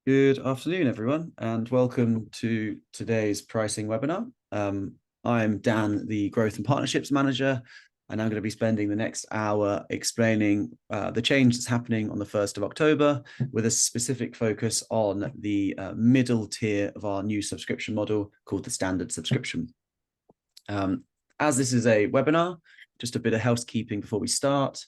Good afternoon, everyone, and welcome to today's pricing webinar. I'm Dan, the Growth and Partnerships Manager, and I'm going to be spending the next hour explaining the change that's happening on the 1st of October with a specific focus on the middle tier of our new subscription model called the standard subscription. As this is a webinar, just a bit of housekeeping before we start.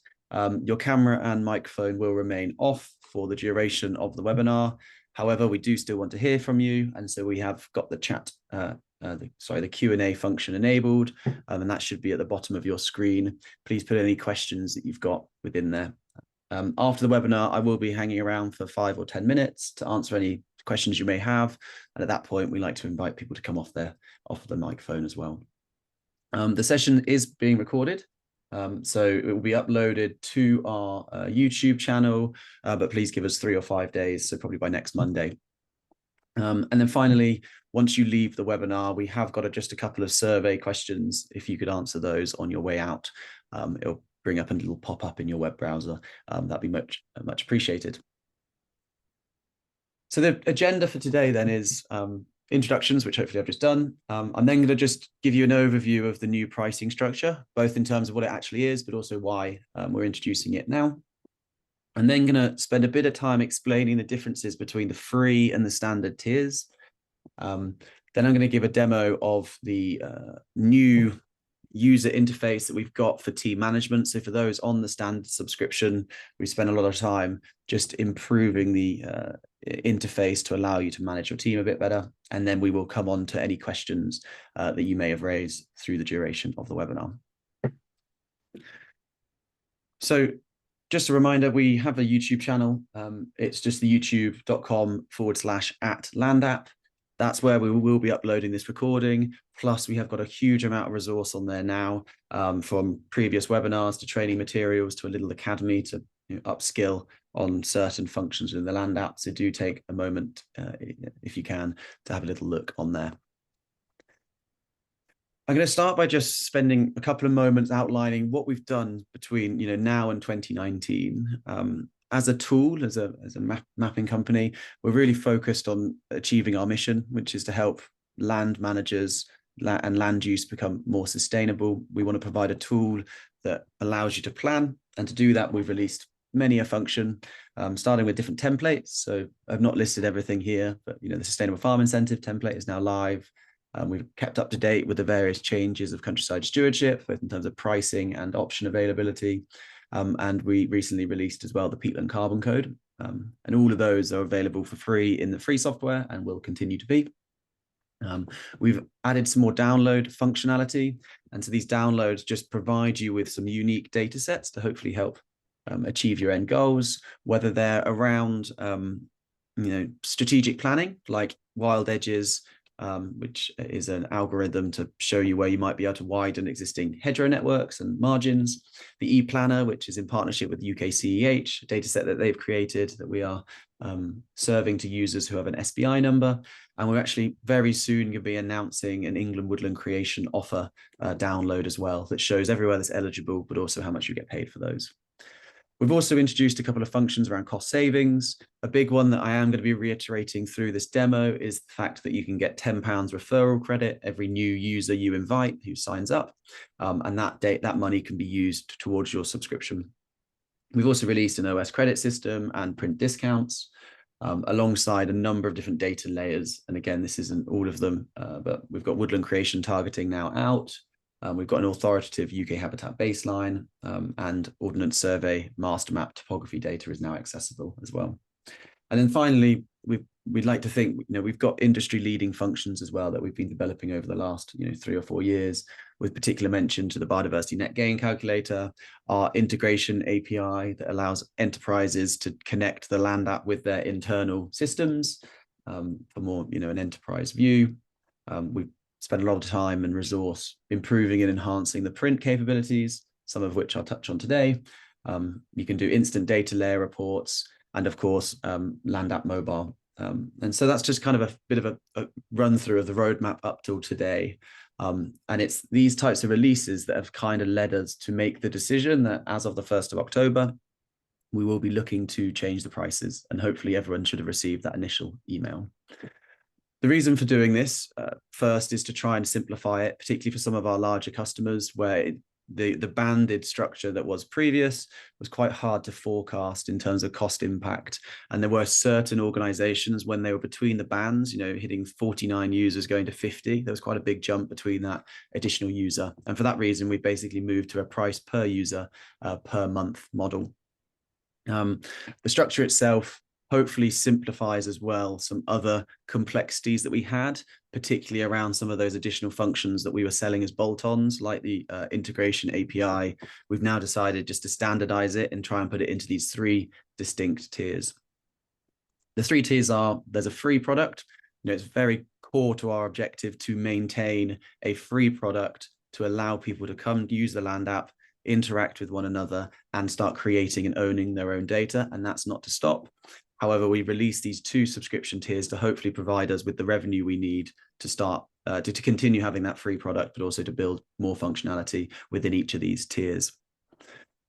Your camera and microphone will remain off for the duration of the webinar. However, we do still want to hear from you, and so we have got the chat, the Q&A function enabled, and that should be at the bottom of your screen. Please put any questions that you've got within there. After the webinar, I will be hanging around for 5 or 10 minutes to answer any questions you may have, and at that point, we like to invite people to come off the microphone as well. The session is being recorded. So it will be uploaded to our YouTube channel, but please give us 3 or 5 days, so probably by next Monday. And then finally, once you leave the webinar, we have got just a couple of survey questions. If you could answer those on your way out, it'll bring up a little pop-up in your web browser. That'd be much appreciated. So the agenda for today then is introductions, which hopefully I've just done. I'm then going to just give you an overview of the new pricing structure, both in terms of what it actually is, but also why we're introducing it now. I'm then going to spend a bit of time explaining the differences between the free and the standard tiers. Then I'm going to give a demo of the new user interface that we've got for team management. So for those on the standard subscription, we spend a lot of time just improving the interface to allow you to manage your team a bit better. And then we will come on to any questions that you may have raised through the duration of the webinar. So just a reminder, we have a YouTube channel. It's just the youtube.com/@landapp. That's where we will be uploading this recording. Plus, we have got a huge amount of resource on there now, from previous webinars to training materials to a little academy to upskill on certain functions within the Land app. So do take a moment, if you can, to have a little look on there. I'm going to start by just spending a couple of moments outlining what we've done between now and 2019. As a tool, as a mapping company, we're really focused on achieving our mission, which is to help land managers and land use become more sustainable. We want to provide a tool that allows you to plan, and to do that, we've released many a function, starting with different templates. So I've not listed everything here, but the Sustainable Farm Incentive template is now live. We've kept up to date with the various changes of countryside stewardship, both in terms of pricing and option availability. And we recently released as well the peatland carbon code. And all of those are available for free in the free software and will continue to be. We've added some more download functionality. And so these downloads just provide you with some unique data sets to hopefully help achieve your end goals, whether they're around strategic planning, like wild edges, which is an algorithm to show you where you might be able to widen existing hedgerow networks and margins. The e-planner, which is in partnership with UKCEH, a data set that they've created that we are serving to users who have an SBI number. And we're actually very soon going to be announcing an England Woodland Creation offer download as well, that shows everywhere that's eligible, but also how much you get paid for those. We've also introduced a couple of functions around cost savings. A big one that I am going to be reiterating through this demo is the fact that you can get £10 referral credit every new user you invite who signs up. And that money can be used towards your subscription. We've also released an OS credit system and print discounts, alongside a number of different data layers. And again, this isn't all of them, but we've got woodland creation targeting now out. We've got an authoritative UK habitat baseline, and Ordnance Survey master map topography data is now accessible as well. And then finally, we'd like to think we've got industry leading functions as well that we've been developing over the last 3 or 4 years, with particular mention to the biodiversity net gain calculator, our integration API that allows enterprises to connect the Land app with their internal systems for more an enterprise view. We've spend a lot of time and resource improving and enhancing the print capabilities, some of which I'll touch on today. You can do instant data layer reports, and of course, Land app mobile. And so that's just kind of a bit of a run through of the roadmap up till today. And it's these types of releases that have kind of led us to make the decision that as of the 1st of October, we will be looking to change the prices, and hopefully everyone should have received that initial email. The reason for doing this first is to try and simplify it, particularly for some of our larger customers where the banded structure that was previous was quite hard to forecast in terms of cost impact. And there were certain organizations when they were between the bands, hitting 49 users going to 50, there was quite a big jump between that additional user. And for that reason, we basically moved to a price per user per month model. The structure itself hopefully simplifies as well some other complexities that we had, particularly around some of those additional functions that we were selling as bolt-ons, like the integration API. We've now decided just to standardize it and try and put it into these 3 distinct tiers. The 3 tiers are, there's a free product. It's very core to our objective to maintain a free product to allow people to come use the Land app, interact with one another, and start creating and owning their own data, and that's not to stop. However, we released these 2 subscription tiers to hopefully provide us with the revenue we need to start to continue having that free product, but also to build more functionality within each of these tiers.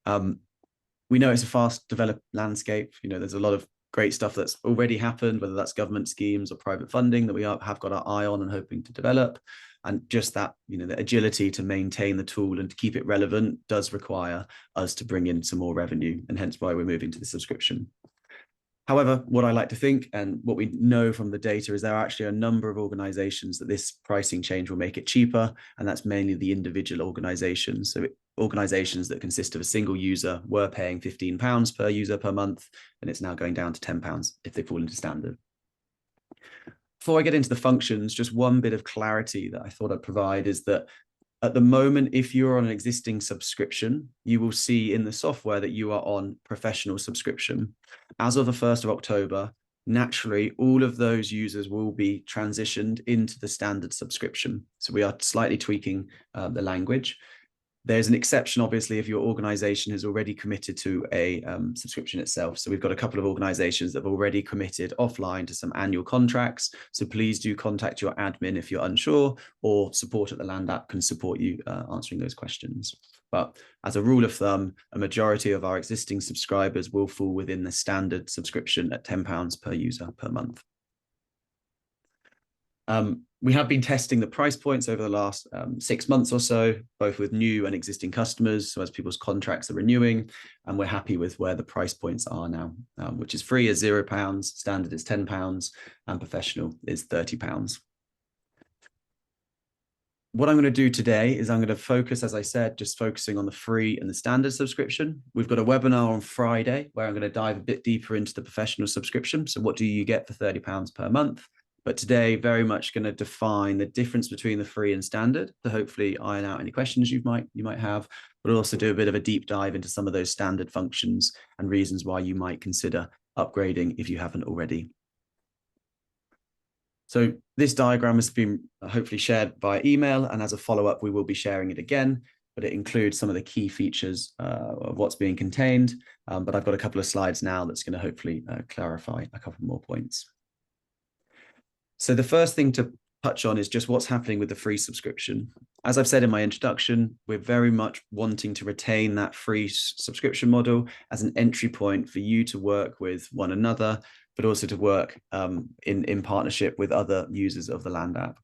We know it's a fast developed landscape. There's a lot of great stuff that's already happened, whether that's government schemes or private funding that we have got our eye on and hoping to develop. And just that, the agility to maintain the tool and to keep it relevant does require us to bring in some more revenue, and hence why we're moving to the subscription. However, what I like to think and what we know from the data is there are actually a number of organizations that this pricing change will make it cheaper, and that's mainly the individual organizations. So organizations that consist of a single user were paying £15 per user per month, and it's now going down to £10 if they fall into standard. Before I get into the functions, just one bit of clarity that I thought I'd provide is that at the moment, if you're on an existing subscription, you will see in the software that you are on professional subscription. As of the 1st of October, naturally, all of those users will be transitioned into the standard subscription. So we are slightly tweaking the language. There's an exception, obviously, if your organization has already committed to a subscription itself. So we've got a couple of organizations that have already committed offline to some annual contracts. So please do contact your admin if you're unsure, or support at the Land app can support you answering those questions. But as a rule of thumb, a majority of our existing subscribers will fall within the standard subscription at £10 per user per month. We have been testing the price points over the last 6 months or so, both with new and existing customers, so as people's contracts are renewing, and we're happy with where the price points are now, which is free is £0, standard is £10, and professional is £30. What I'm going to do today is I'm going to focus, as I said, just focusing on the free and the standard subscription. We've got a webinar on Friday where I'm going to dive a bit deeper into the professional subscription. So what do you get for £30 per month? But today, very much going to define the difference between the free and standard to hopefully iron out any questions you might have, but also do a bit of a deep dive into some of those standard functions and reasons why you might consider upgrading if you haven't already. So this diagram has been hopefully shared by email, and as a follow-up, we will be sharing it again, but it includes some of the key features of what's being contained. But I've got a couple of slides now that's going to hopefully clarify a couple more points. So the first thing to touch on is just what's happening with the free subscription. As I've said in my introduction, we're very much wanting to retain that free subscription model as an entry point for you to work with one another, but also to work in partnership with other users of the Land app.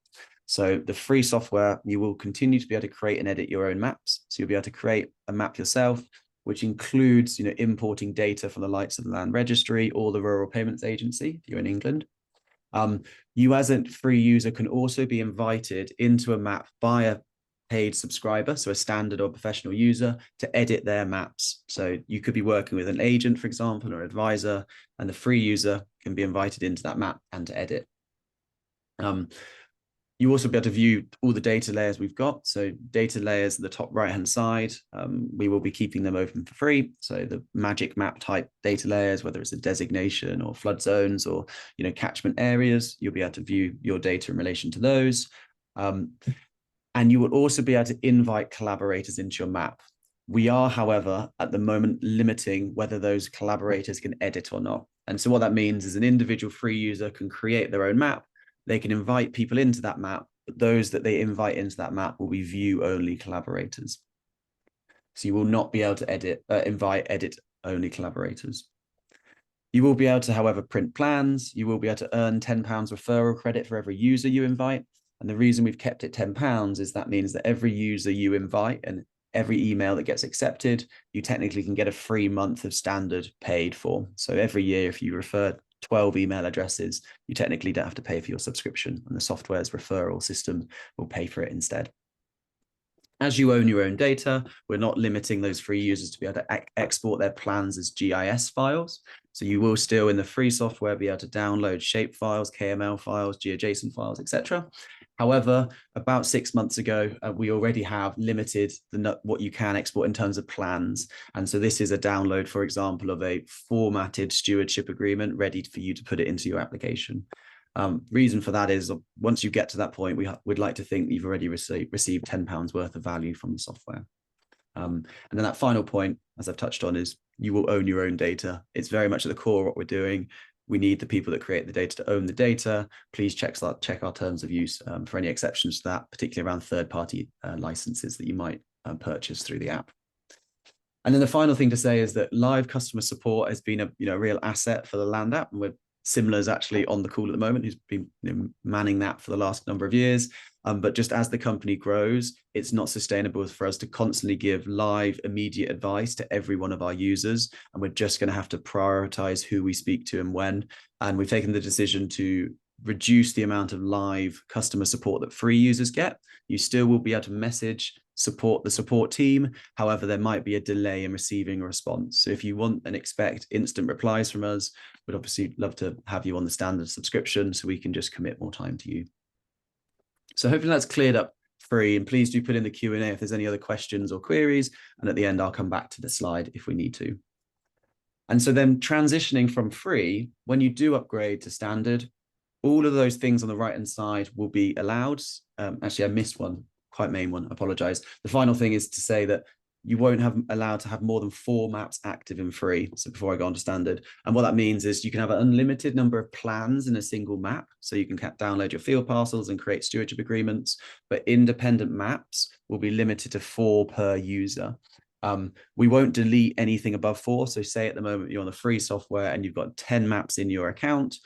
So the free software, you will continue to be able to create and edit your own maps. So you'll be able to create a map yourself, which includes importing data from the likes of the Land Registry or the Rural Payments Agency if you're in England. You as a free user can also be invited into a map by a paid subscriber, so a standard or professional user, to edit their maps. So you could be working with an agent, for example, or advisor, and the free user can be invited into that map and to edit. You also be able to view all the data layers we've got. So data layers at the top right-hand side, we will be keeping them open for free. So the magic map type data layers, whether it's a designation or flood zones or catchment areas, you'll be able to view your data in relation to those. And you will also be able to invite collaborators into your map. We are, however, at the moment limiting whether those collaborators can edit or not. And so what that means is an individual free user can create their own map. They can invite people into that map, but those that they invite into that map will be view-only collaborators. So you will not be able to invite, edit only collaborators. You will be able to, however, print plans. You will be able to earn £10 referral credit for every user you invite. And the reason we've kept it £10 is that means that every user you invite and every email that gets accepted, you technically can get a free month of standard paid for. So every year, if you refer 12 email addresses, you technically don't have to pay for your subscription, and the software's referral system will pay for it instead. As you own your own data, we're not limiting those free users to be able to export their plans as GIS files. So you will still, in the free software, be able to download shape files, KML files, GeoJSON files, etc. However, about 6 months ago, we already have limited what you can export in terms of plans. And so this is a download, for example, of a formatted stewardship agreement ready for you to put it into your application. Reason for that is once you get to that point, we'd like to think that you've already received £10 worth of value from the software. And then that final point, as I've touched on, is you will own your own data. It's very much at the core of what we're doing. We need the people that create the data to own the data. Please check our terms of use for any exceptions to that, particularly around third-party licenses that you might purchase through the app. And then the final thing to say is that live customer support has been a real asset for the Land app, and Simla is actually on the call at the moment, who's been manning that for the last number of years. But just as the company grows, it's not sustainable for us to constantly give live, immediate advice to every one of our users. And we're just going to have to prioritize who we speak to and when. And we've taken the decision to reduce the amount of live customer support that free users get. You still will be able to message the support team. However, there might be a delay in receiving a response. So if you want and expect instant replies from us, we'd obviously love to have you on the standard subscription so we can just commit more time to you. So hopefully that's cleared up free, and please do put in the Q&A if there's any other questions or queries. And at the end, I'll come back to the slide if we need to. And so then transitioning from free, when you do upgrade to standard, all of those things on the right-hand side will be allowed. Actually, I missed one, quite main one, I apologize. The final thing is to say that you won't have allowed to have more than 4 maps active in free. So before I go on to standard, and what that means is you can have an unlimited number of plans in a single map. So you can download your field parcels and create stewardship agreements, but independent maps will be limited to 4 per user. We won't delete anything above 4. So say at the moment you're on the free software and you've got 10 maps in your account,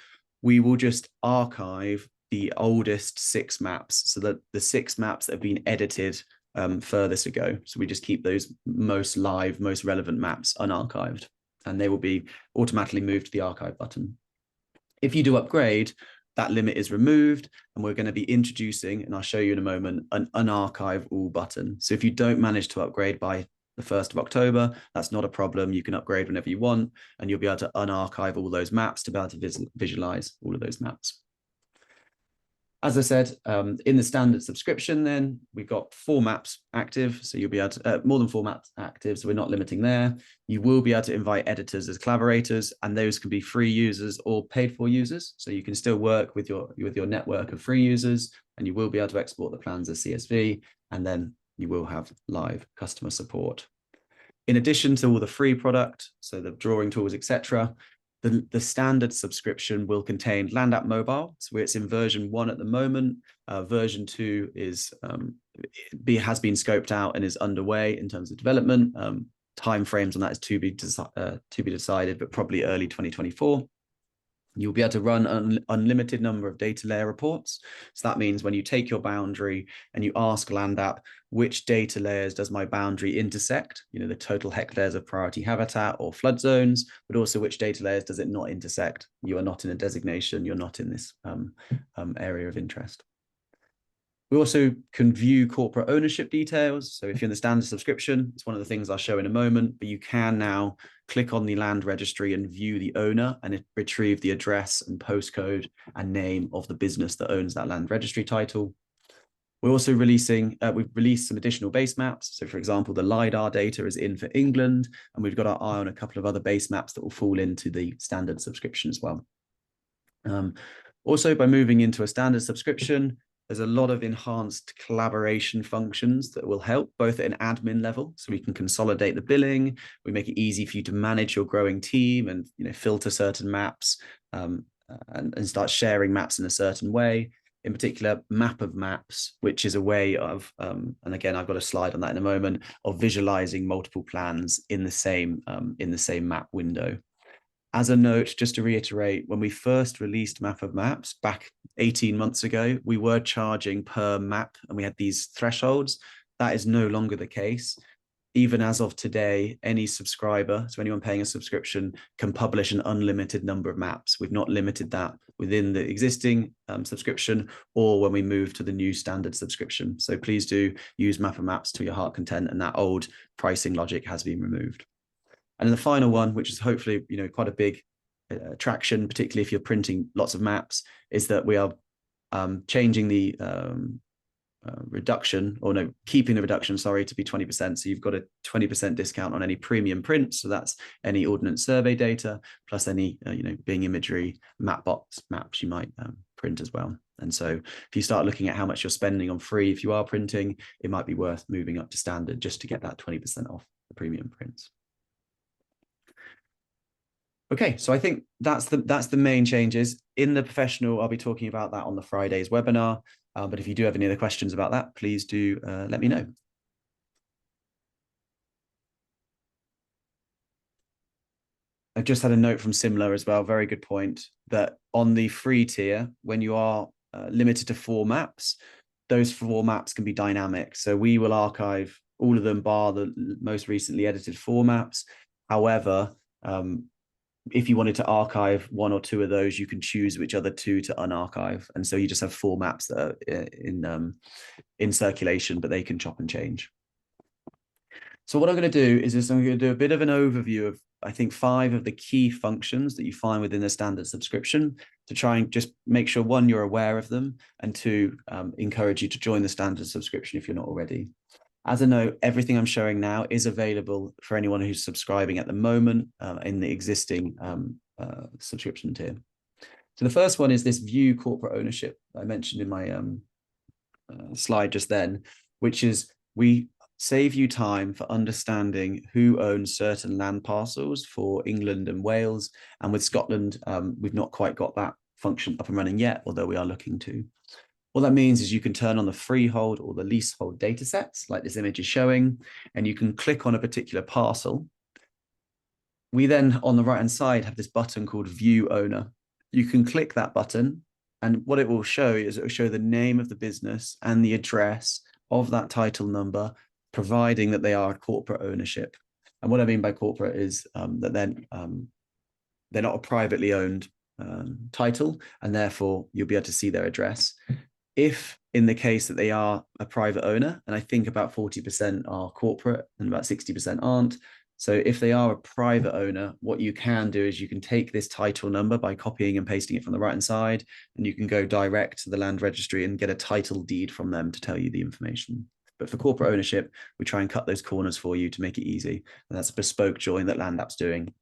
we will just archive the oldest 6 maps, so that the 6 maps that have been edited furthest ago. So we just keep those most live, most relevant maps unarchived, and they will be automatically moved to the archive button. If you do upgrade, that limit is removed, and we're going to be introducing, and I'll show you in a moment, an unarchive all button. So if you don't manage to upgrade by the 1st of October, that's not a problem. You can upgrade whenever you want, and you'll be able to unarchive all those maps to be able to visualize all of those maps. As I said, in the standard subscription, then we've got 4 maps active. So you'll be able to, more than 4 maps active, so we're not limiting there. You will be able to invite editors as collaborators, and those can be free users or paid for users. So you can still work with your network of free users, and you will be able to export the plans as CSV, and then you will have live customer support. In addition to all the free product, so the drawing tools, etc., the standard subscription will contain Land App Mobile. So it's in version 1 at the moment. Version 2 has been scoped out and is underway in terms of development. Timeframes on that is to be decided, but probably early 2024. You'll be able to run an unlimited number of data layer reports. So that means when you take your boundary and you ask Land App, which data layers does my boundary intersect? The total hectares of priority habitat or flood zones, but also which data layers does it not intersect? You are not in a designation, you're not in this area of interest. We also can view corporate ownership details. So if you're in the standard subscription, it's one of the things I'll show in a moment, but you can now click on the land registry and view the owner and retrieve the address and postcode and name of the business that owns that land registry title. We're also we've released some additional base maps. So for example, the LiDAR data is in for England, and we've got our eye on a couple of other base maps that will fall into the standard subscription as well. Also, by moving into a standard subscription, there's a lot of enhanced collaboration functions that will help both at an admin level. So we can consolidate the billing. We make it easy for you to manage your growing team and filter certain maps and start sharing maps in a certain way. in particular map of maps, which is a way of, and again, I've got a slide on that in a moment, of visualizing multiple plans in the same map window. As a note, just to reiterate, when we first released Map of Maps back 18 months ago, we were charging per map and we had these thresholds. That is no longer the case. Even as of today, any subscriber, so anyone paying a subscription, can publish an unlimited number of maps. We've not limited that within the existing subscription or when we move to the new standard subscription. So please do use Map of Maps to your heart content, and that old pricing logic has been removed. And then the final one, which is hopefully quite a big attraction, particularly if you're printing lots of maps, is that we are changing the keeping the reduction, sorry, to be 20%. So you've got a 20% discount on any premium prints. So that's any Ordnance Survey data, plus any, Bing imagery, Mapbox maps you might print as well. And so if you start looking at how much you're spending on free, if you are printing, it might be worth moving up to standard just to get that 20% off the premium prints. Okay, so I think that's the main changes. In the professional, I'll be talking about that on the Friday's webinar. But if you do have any other questions about that, please do let me know. I just had a note from Simla as well, very good point, that on the free tier, when you are limited to 4 maps, those 4 maps can be dynamic. So we will archive all of them bar the most recently edited 4 maps. However, if you wanted to archive 1 or 2 of those, you can choose which other 2 to unarchive. And so you just have 4 maps that are in circulation, but they can chop and change. So what I'm going to do is I'm going to do a bit of an overview of, I think, 5 of the key functions that you find within the standard subscription to try and just make sure, 1, you're aware of them, and 2, encourage you to join the standard subscription if you're not already. As a note, everything I'm showing now is available for anyone who's subscribing at the moment in the existing subscription tier. So the first one is this view corporate ownership I mentioned in my slide just then, which is we save you time for understanding who owns certain land parcels for England and Wales. And with Scotland, we've not quite got that function up and running yet, although we are looking to. What that means is you can turn on the freehold or the leasehold data sets, like this image is showing, and you can click on a particular parcel. We then, on the right-hand side, have this button called View Owner. You can click that button, and what it will show is it will show the name of the business and the address of that title number, providing that they are a corporate ownership. And what I mean by corporate is that they're not a privately owned title, and therefore you'll be able to see their address. If in the case that they are a private owner, and I think about 40% are corporate and about 60% aren't. So if they are a private owner, what you can do is you can take this title number by copying and pasting it from the right-hand side, and you can go direct to the land registry and get a title deed from them to tell you the information. But for corporate ownership, we try and cut those corners for you to make it easy. And that's a bespoke join that LandApp's doing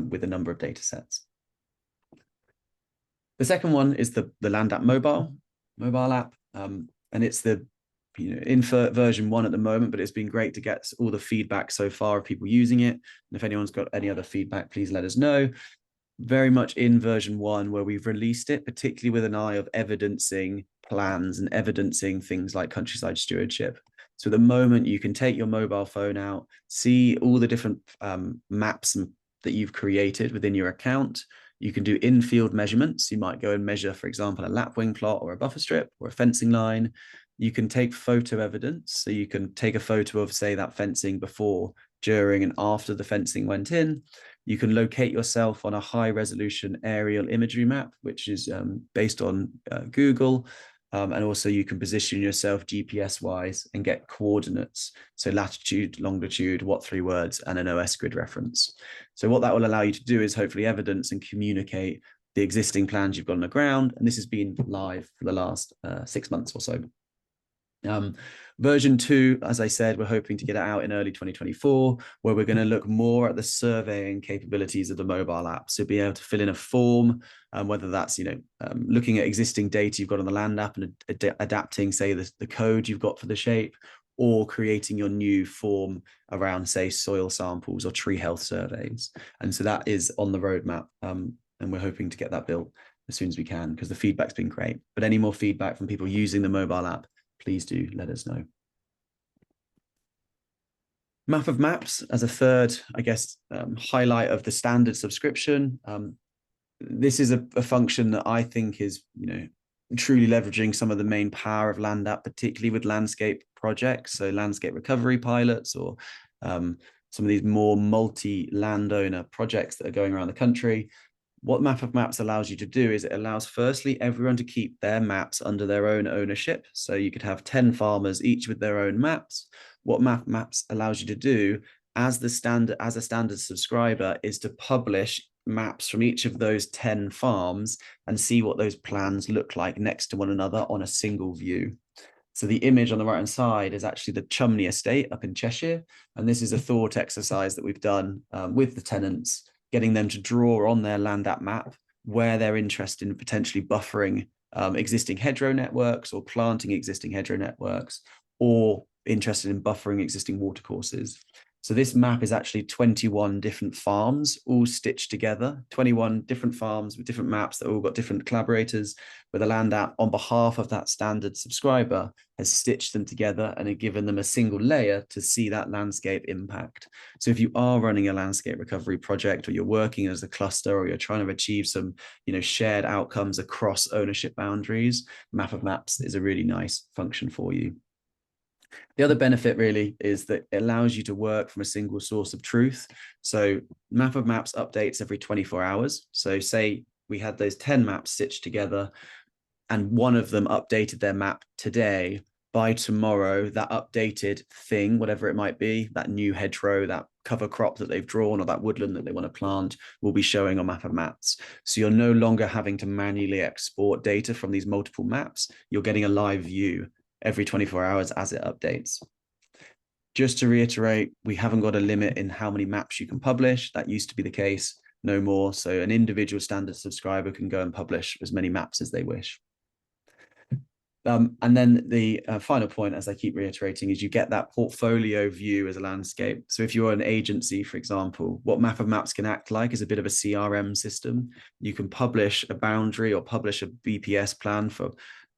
with a number of data sets. The second one is the LandApp mobile app, and it's the in version 1 at the moment, but it's been great to get all the feedback so far of people using it. And if anyone's got any other feedback, please let us know. Very much in version 1 where we've released it, particularly with an eye of evidencing plans and evidencing things like countryside stewardship. So at the moment, you can take your mobile phone out, see all the different maps that you've created within your account. You can do in-field measurements. You might go and measure, for example, a lapwing plot or a buffer strip or a fencing line. You can take photo evidence. So you can take a photo of, say, that fencing before, during, and after the fencing went in. You can locate yourself on a high-resolution aerial imagery map, which is based on Google. And also you can position yourself GPS-wise and get coordinates. So latitude, longitude, what 3 words, and an OS grid reference. So what that will allow you to do is hopefully evidence and communicate the existing plans you've got on the ground. And this has been live for the last 6 months or so. Version 2, as I said, we're hoping to get it out in early 2024, where we're going to look more at the surveying capabilities of the mobile app. So be able to fill in a form, whether that's looking at existing data you've got on the land app and adapting, say, the code you've got for the shape, or creating your new form around, say, soil samples or tree health surveys. And so that is on the roadmap, and we're hoping to get that built as soon as we can, because the feedback's been great. But any more feedback from people using the mobile app, please do let us know. Map of Maps as a third, I guess, highlight of the standard subscription. This is a function that I think is, truly leveraging some of the main power of LandApp, particularly with landscape projects, so landscape recovery pilots, or some of these more multi-landowner projects that are going around the country. What Map of Maps allows you to do is it allows, firstly, everyone to keep their maps under their own ownership. So you could have 10 farmers, each with their own maps. What Map Maps allows you to do as a standard subscriber is to publish maps from each of those 10 farms and see what those plans look like next to one another on a single view. So the image on the right-hand side is actually the Chumney estate up in Cheshire. And this is a thought exercise that we've done with the tenants, getting them to draw on their LandApp map where they're interested in potentially buffering existing hedgerow networks or planting existing hedgerow networks, or interested in buffering existing watercourses. So this map is actually 21 different farms all stitched together, 21 different farms with different maps that all got different collaborators, where the LandApp on behalf of that standard subscriber has stitched them together and have given them a single layer to see that landscape impact. So if you are running a landscape recovery project, or you're working as a cluster, or you're trying to achieve some, shared outcomes across ownership boundaries, Map of Maps is a really nice function for you. The other benefit really is that it allows you to work from a single source of truth. So Map of Maps updates every 24 hours. So say we had those 10 maps stitched together and one of them updated their map today. By tomorrow, that updated thing, whatever it might be, that new hedgerow, that cover crop that they've drawn, or that woodland that they want to plant, will be showing on Map of Maps. So you're no longer having to manually export data from these multiple maps. You're getting a live view every 24 hours as it updates. Just to reiterate, we haven't got a limit in how many maps you can publish. That used to be the case, no more. So an individual standard subscriber can go and publish as many maps as they wish. And then the final point, as I keep reiterating, is you get that portfolio view as a landscape. So if you're an agency, for example, what Map of Maps can act like is a bit of a CRM system. You can publish a boundary or publish a BPS plan for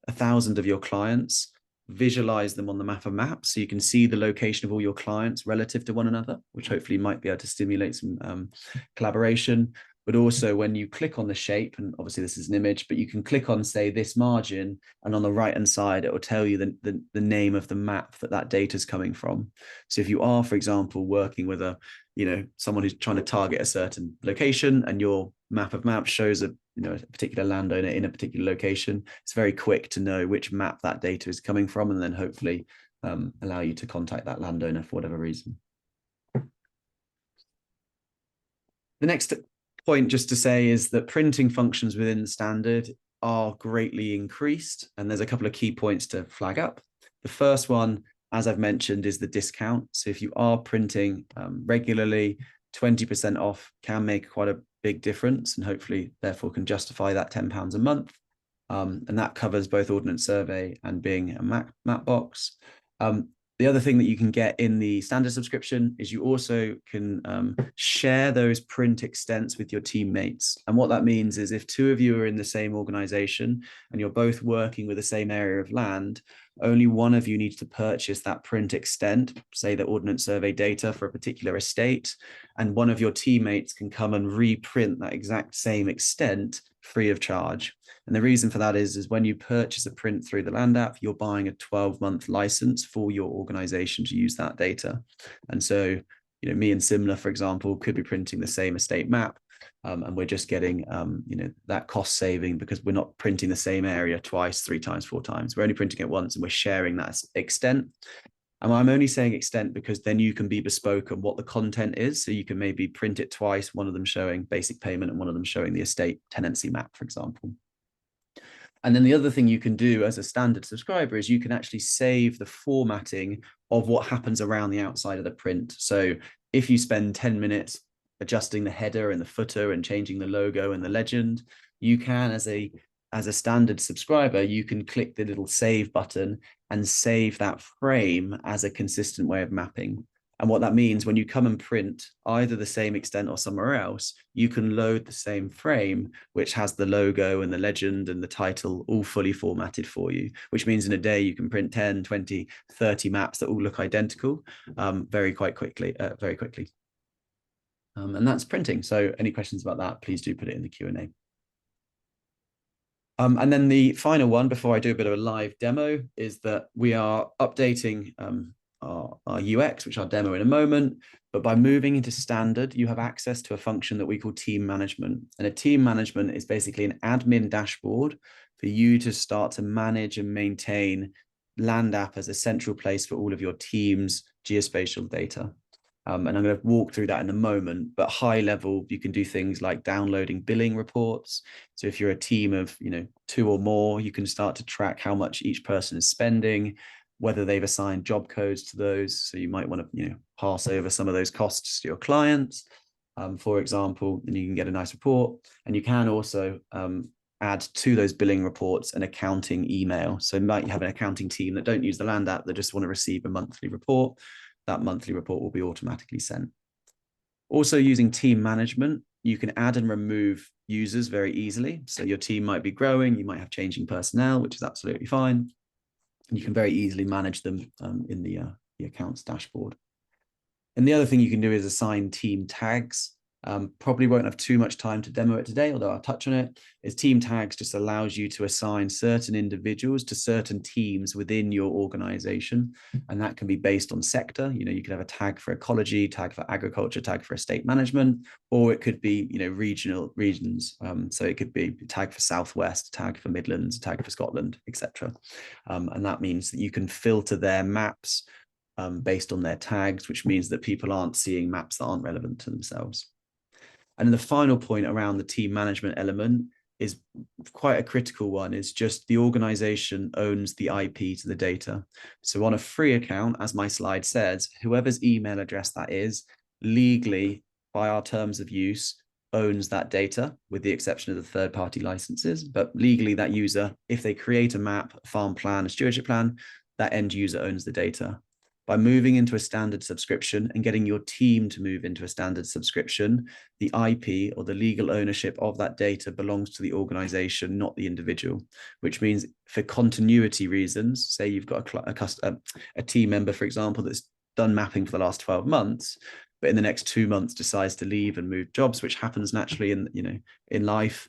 1,000 of your clients, visualize them on the Map of Maps so you can see the location of all your clients relative to one another, which hopefully might be able to stimulate some collaboration. But also when you click on the shape, and obviously this is an image, but you can click on, say, this margin, and on the right-hand side, it will tell you the name of the map that data is coming from. So if you are, for example, working with someone who's trying to target a certain location, and your Map of Maps shows a particular landowner in a particular location, it's very quick to know which map that data is coming from, and then hopefully allow you to contact that landowner for whatever reason. The next point just to say is that printing functions within the standard are greatly increased, and there's a couple of key points to flag up. The first one, as I've mentioned, is the discount. So if you are printing regularly, 20% off can make quite a big difference, and hopefully therefore can justify that £10 a month. And that covers both Ordnance Survey and being a map box. The other thing that you can get in the standard subscription is you also can share those print extents with your teammates. And what that means is if two of you are in the same organization and you're both working with the same area of land, only one of you needs to purchase that print extent, say the Ordnance Survey data for a particular estate, and one of your teammates can come and reprint that exact same extent free of charge. And the reason for that is when you purchase a print through the LandApp, you're buying a 12-month license for your organization to use that data. And so, me and Simla, for example, could be printing the same estate map, and we're just getting, that cost saving because we're not printing the same area twice, 3 times, 4 times. We're only printing it once, and we're sharing that extent. And I'm only saying extent because then you can be bespoke on what the content is. So you can maybe print it twice, one of them showing basic payment and one of them showing the estate tenancy map, for example. And then the other thing you can do as a standard subscriber is you can actually save the formatting of what happens around the outside of the print. So if you spend 10 minutes adjusting the header and the footer and changing the logo and the legend, you can, as a standard subscriber, you can click the little save button and save that frame as a consistent way of mapping. And what that means, when you come and print either the same extent or somewhere else, you can load the same frame, which has the logo and the legend and the title all fully formatted for you, which means in a day you can print 10, 20, 30 maps that all look identical very quickly. And that's printing. So any questions about that, please do put it in the Q&A. And then the final one, before I do a bit of a live demo, is that we are updating our UX, which I'll demo in a moment. But by moving into standard, you have access to a function that we call team management. And a team management is basically an admin dashboard for you to start to manage and maintain LandApp as a central place for all of your team's geospatial data. And I'm going to walk through that in a moment, but high level, you can do things like downloading billing reports. So if you're a team of 2 or more, you can start to track how much each person is spending, whether they've assigned job codes to those. So you might want to pass over some of those costs to your clients, for example, and you can get a nice report. And you can also add to those billing reports an accounting email. So you might have an accounting team that don't use the LandApp, that just want to receive a monthly report. That monthly report will be automatically sent. Also, using team management, you can add and remove users very easily. So your team might be growing, you might have changing personnel, which is absolutely fine. And you can very easily manage them in the accounts dashboard. And the other thing you can do is assign team tags. Probably won't have too much time to demo it today, although I'll touch on it. Is team tags just allows you to assign certain individuals to certain teams within your organization. And that can be based on sector. You could have a tag for ecology, tag for agriculture, tag for estate management, or it could be, regions. So it could be tag for Southwest, tag for Midlands, tag for Scotland, etc. And that means that you can filter their maps based on their tags, which means that people aren't seeing maps that aren't relevant to themselves. And then the final point around the team management element is quite a critical one, is just the organization owns the IP to the data. So on a free account, as my slide says, whoever's email address that is, legally, by our terms of use, owns that data, with the exception of the third-party licenses. But legally, that user, if they create a map, a farm plan, a stewardship plan, that end user owns the data. By moving into a standard subscription and getting your team to move into a standard subscription, the IP or the legal ownership of that data belongs to the organization, not the individual, which means for continuity reasons, say you've got a team member, for example, that's done mapping for the last 12 months, but in the next 2 months decides to leave and move jobs, which happens naturally in life.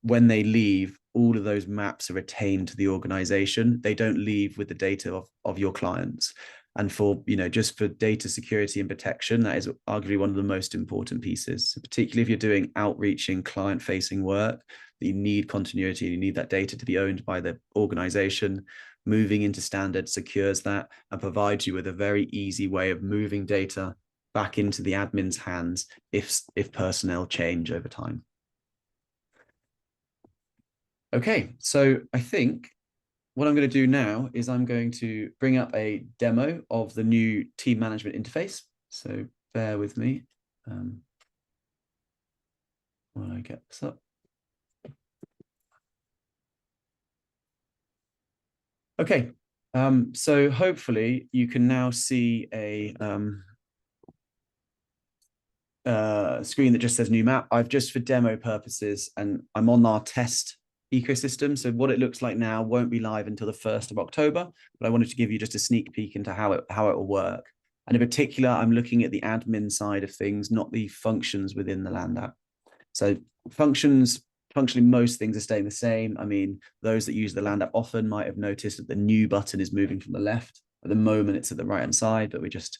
When they leave, all of those maps are retained to the organization. They don't leave with the data of your clients. And for, just for data security and protection, that is arguably one of the most important pieces. So particularly if you're doing outreaching, client-facing work, that you need continuity, you need that data to be owned by the organization. Moving into standard secures that and provides you with a very easy way of moving data back into the admin's hands if personnel change over time. Okay, so I think what I'm going to do now is I'm going to bring up a demo of the new team management interface. So bear with me while I get this up. Okay, so hopefully you can now see a screen that just says new map. I've just, for demo purposes, and I'm on our test ecosystem. So what it looks like now won't be live until the 1st of October, but I wanted to give you just a sneak peek into how it will work. And in particular, I'm looking at the admin side of things, not the functions within the LandApp. So functionally, most things are staying the same. I mean, those that use the LandApp often might have noticed that the new button is moving from the left. At the moment, it's at the right-hand side, but we're just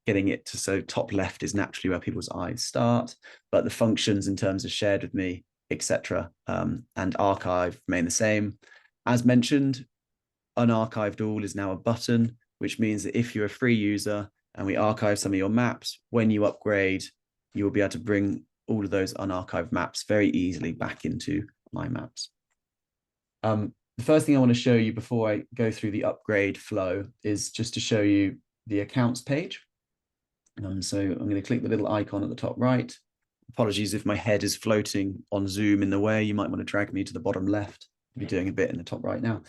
getting it to, so top left is naturally where people's eyes start. But the functions in terms of shared with me, etc., and archive remain the same. As mentioned, unarchived all is now a button, which means that if you're a free user and we archive some of your maps, when you upgrade, you will be able to bring all of those unarchived maps very easily back into My Maps. The first thing I want to show you before I go through the upgrade flow is just to show you the accounts page. So I'm going to click the little icon at the top right. Apologies if my head is floating on Zoom in the way. You might want to drag me to the bottom left. I'll be doing a bit in the top right now.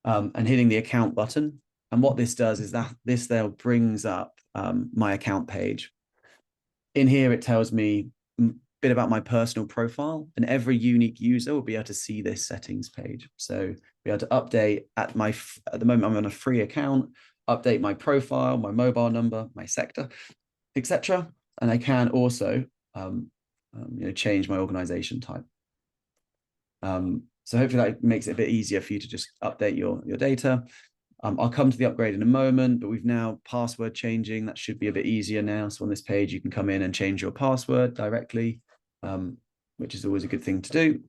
And hitting the account button. And what this does is that this there brings up my account page. In here, it tells me a bit about my personal profile, and every unique user will be able to see this settings page. So be able to update at the moment I'm on a free account, update my profile, my mobile number, my sector, etc. And I can also change my organization type. So hopefully that makes it a bit easier for you to just update your data. I'll come to the upgrade in a moment, but we've now password changing. That should be a bit easier now. So on this page, you can come in and change your password directly, which is always a good thing to do.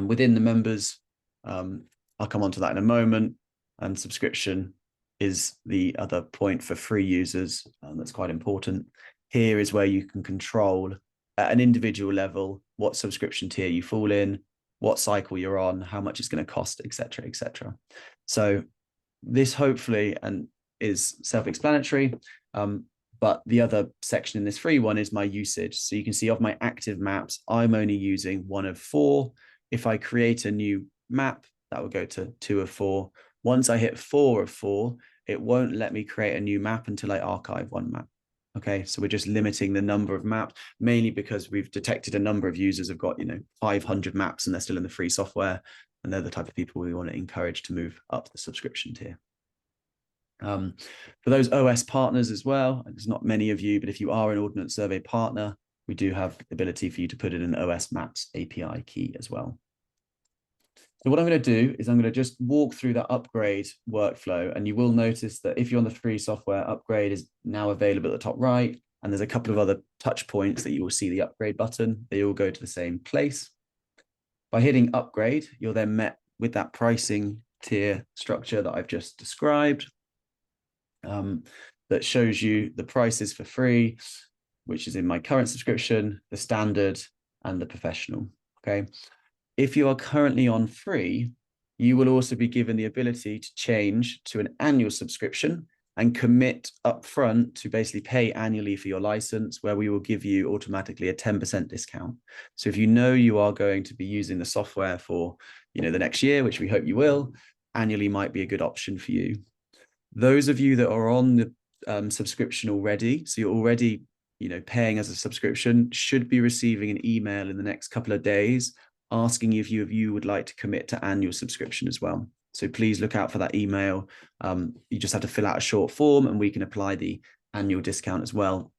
Within the members, I'll come on to that in a moment. And subscription is the other point for free users. That's quite important. Here is where you can control at an individual level what subscription tier you fall in, what cycle you're on, how much it's going to cost, etc., etc. So this hopefully is self-explanatory, but the other section in this free one is my usage. So you can see of my active maps, I'm only using 1 of 4. If I create a new map, that will go to 2 of 4. Once I hit 4 of 4, it won't let me create a new map until I archive 1 map. Okay, so we're just limiting the number of maps, mainly because we've detected a number of users have got 500 maps and they're still in the free software, and they're the type of people we want to encourage to move up the subscription tier. For those OS partners as well, there's not many of you, but if you are an Ordnance Survey partner, we do have the ability for you to put in an OS Maps API key as well. So what I'm going to do is I'm going to just walk through that upgrade workflow, and you will notice that if you're on the free software, upgrade is now available at the top right, and there's a couple of other touch points that you will see the upgrade button. They all go to the same place. By hitting upgrade, you're then met with that pricing tier structure that I've just described, that shows you the prices for free, which is in my current subscription, the standard, and the professional. Okay. If you are currently on free, you will also be given the ability to change to an annual subscription and commit upfront to basically pay annually for your license, where we will give you automatically a 10% discount. So if you know you are going to be using the software for the next year, which we hope you will, annually might be a good option for you. Those of you that are on the subscription already, so you're already paying as a subscription, should be receiving an email in the next couple of days asking if you would like to commit to annual subscription as well. So please look out for that email. You just have to fill out a short form and we can apply the annual discount as well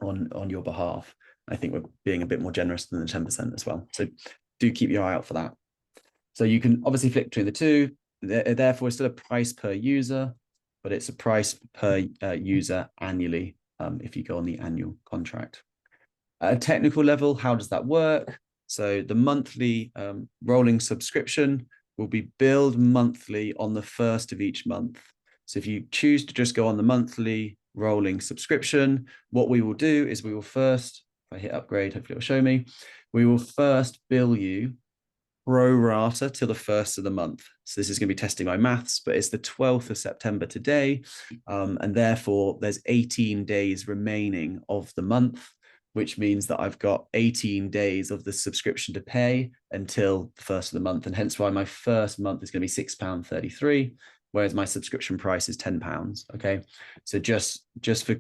on your behalf. I think we're being a bit more generous than the 10% as well. So do keep your eye out for that. So you can obviously flick between the two. Therefore, it's still a price per user, but it's a price per user annually if you go on the annual contract. At a technical level, how does that work? So the monthly rolling subscription will be billed monthly on the 1st of each month. So if you choose to just go on the monthly rolling subscription, what we will do is we will first, if I hit upgrade, hopefully it'll show me, we will first bill you pro rata till the 1st of the month. So this is going to be testing my maths, but it's the 12th of September today. And therefore there's 18 days remaining of the month, which means that I've got 18 days of the subscription to pay until the 1st of the month. And hence why my first month is going to be £6.33, whereas my subscription price is £10. Okay. So just for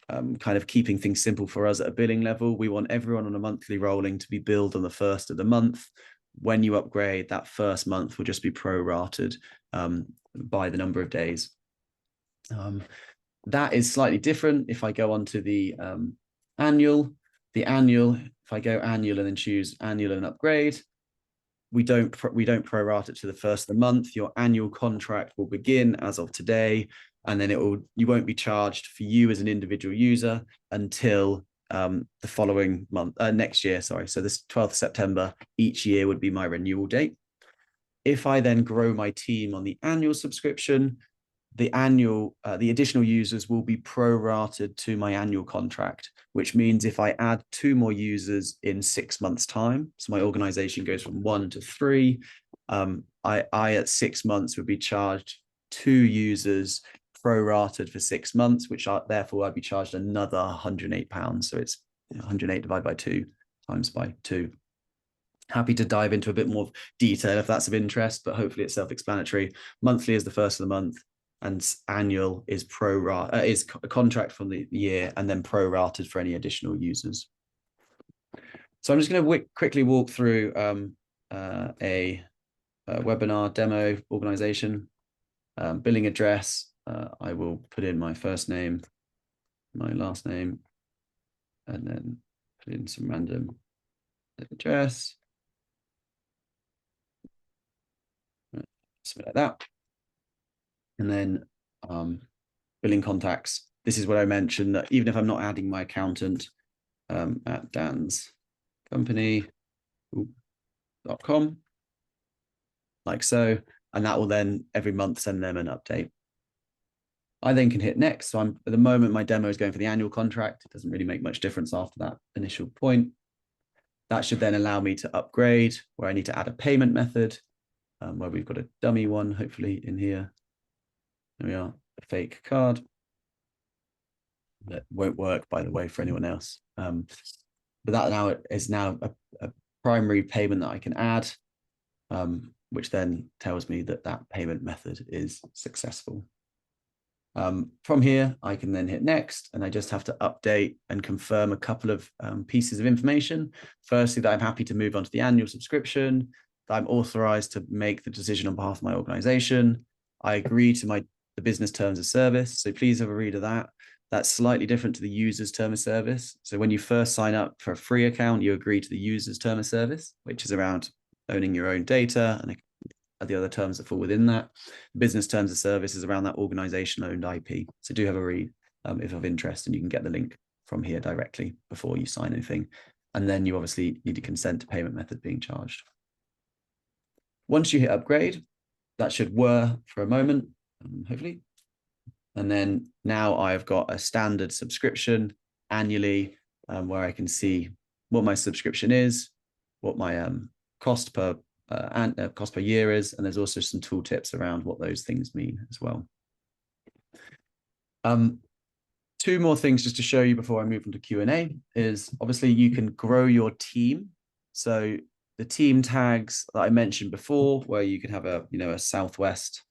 kind of keeping things simple for us at a billing level, we want everyone on a monthly rolling to be billed on the 1st of the month. When you upgrade, that first month will just be prorated by the number of days. That is slightly different if I go on to the annual. If I go annual and then choose annual and upgrade, we don't prorate it to the 1st of the month. Your annual contract will begin as of today, and then you won't be charged for you as an individual user until the following month, next year, sorry. So this 12th of September each year would be my renewal date. If I then grow my team on the annual subscription, the additional users will be prorated to my annual contract, which means if I add 2 more users in 6 months' time, so my organization goes from 1 to 3, I at 6 months would be charged 2 users prorated for 6 months, which therefore I'd be charged another £108. So it's 108 divided by 2 times by 2. Happy to dive into a bit more detail if that's of interest, but hopefully it's self-explanatory. Monthly is the 1st of the month. and annual is is a contract from the year and then pro-rated for any additional users. So I'm just going to quickly walk through a webinar demo organization, billing address. I will put in my first name, my last name, and then put in some random address. Something like that. And then billing contacts. This is what I mentioned, that even if I'm not adding my accountant at Dan's company.com, like so, and that will then every month send them an update. I then can hit next. So at the moment, my demo is going for the annual contract. It doesn't really make much difference after that initial point. That should then allow me to upgrade, where I need to add a payment method, where we've got a dummy one, hopefully in here. There we are, a fake card. That won't work, by the way, for anyone else. But that now is now a primary payment that I can add, which then tells me that that payment method is successful. From here, I can then hit next, and I just have to update and confirm a couple of pieces of information. Firstly, that I'm happy to move on to the annual subscription, that I'm authorized to make the decision on behalf of my organization. I agree to the business terms of service, so please have a read of that. That's slightly different to the user's term of service. So when you first sign up for a free account, you agree to the user's term of service, which is around owning your own data and the other terms that fall within that. Business terms of service is around that organization-owned IP. So do have a read if of interest, and you can get the link from here directly before you sign anything. And then you obviously need to consent to payment method being charged. Once you hit upgrade, that should whir for a moment, hopefully. And then now I've got a standard subscription annually, where I can see what my subscription is, what my cost per year is, and there's also some tooltips around what those things mean as well. Two more things just to show you before I move on to Q&A is obviously you can grow your team. So the team tags that I mentioned before, where you can have a Southwest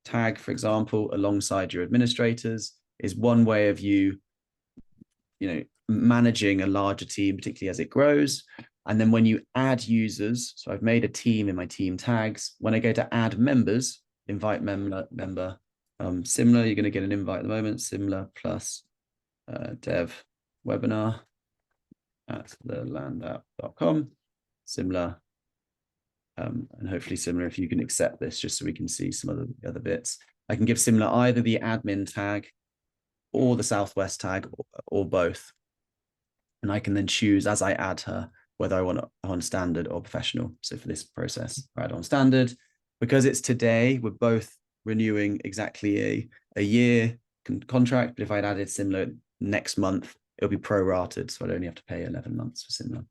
tag, for example, alongside your administrators, is one way of you managing a larger team, particularly as it grows. And then when you add users, so I've made a team in my team tags. When I go to add members, invite member, similar, you're going to get an invite at the moment, similar plus dev webinar at thelandapp.com, similar, and hopefully similar if you can accept this, just so we can see some of the other bits. I can give similar either the admin tag or the Southwest tag, or both. And I can then choose as I add her whether I want it on standard or professional. So for this process, I add on standard. Because it's today, we're both renewing exactly a year contract, but if I'd added similar next month, it'll be prorated, so I'd only have to pay 11 months for similar.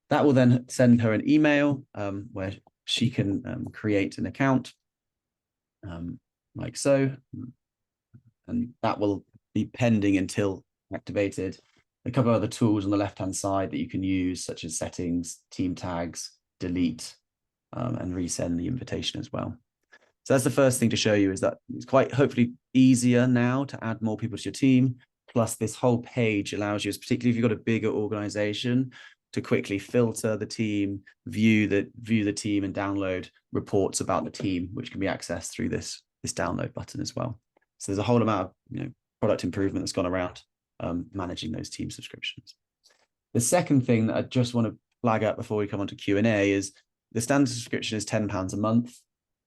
That will then send her an email where she can create an account like so, and that will be pending until activated. A couple of other tools on the left-hand side that you can use, such as settings, team tags, delete, and resend the invitation as well. So that's the first thing to show you, is that it's quite hopefully easier now to add more people to your team. Plus this whole page allows you, particularly if you've got a bigger organization, to quickly filter the team, view the team, and download reports about the team, which can be accessed through this download button as well. So there's a whole amount of product improvement that's gone around managing those team subscriptions. The second thing that I just want to flag up before we come on to Q&A is the standard subscription is £10 a month.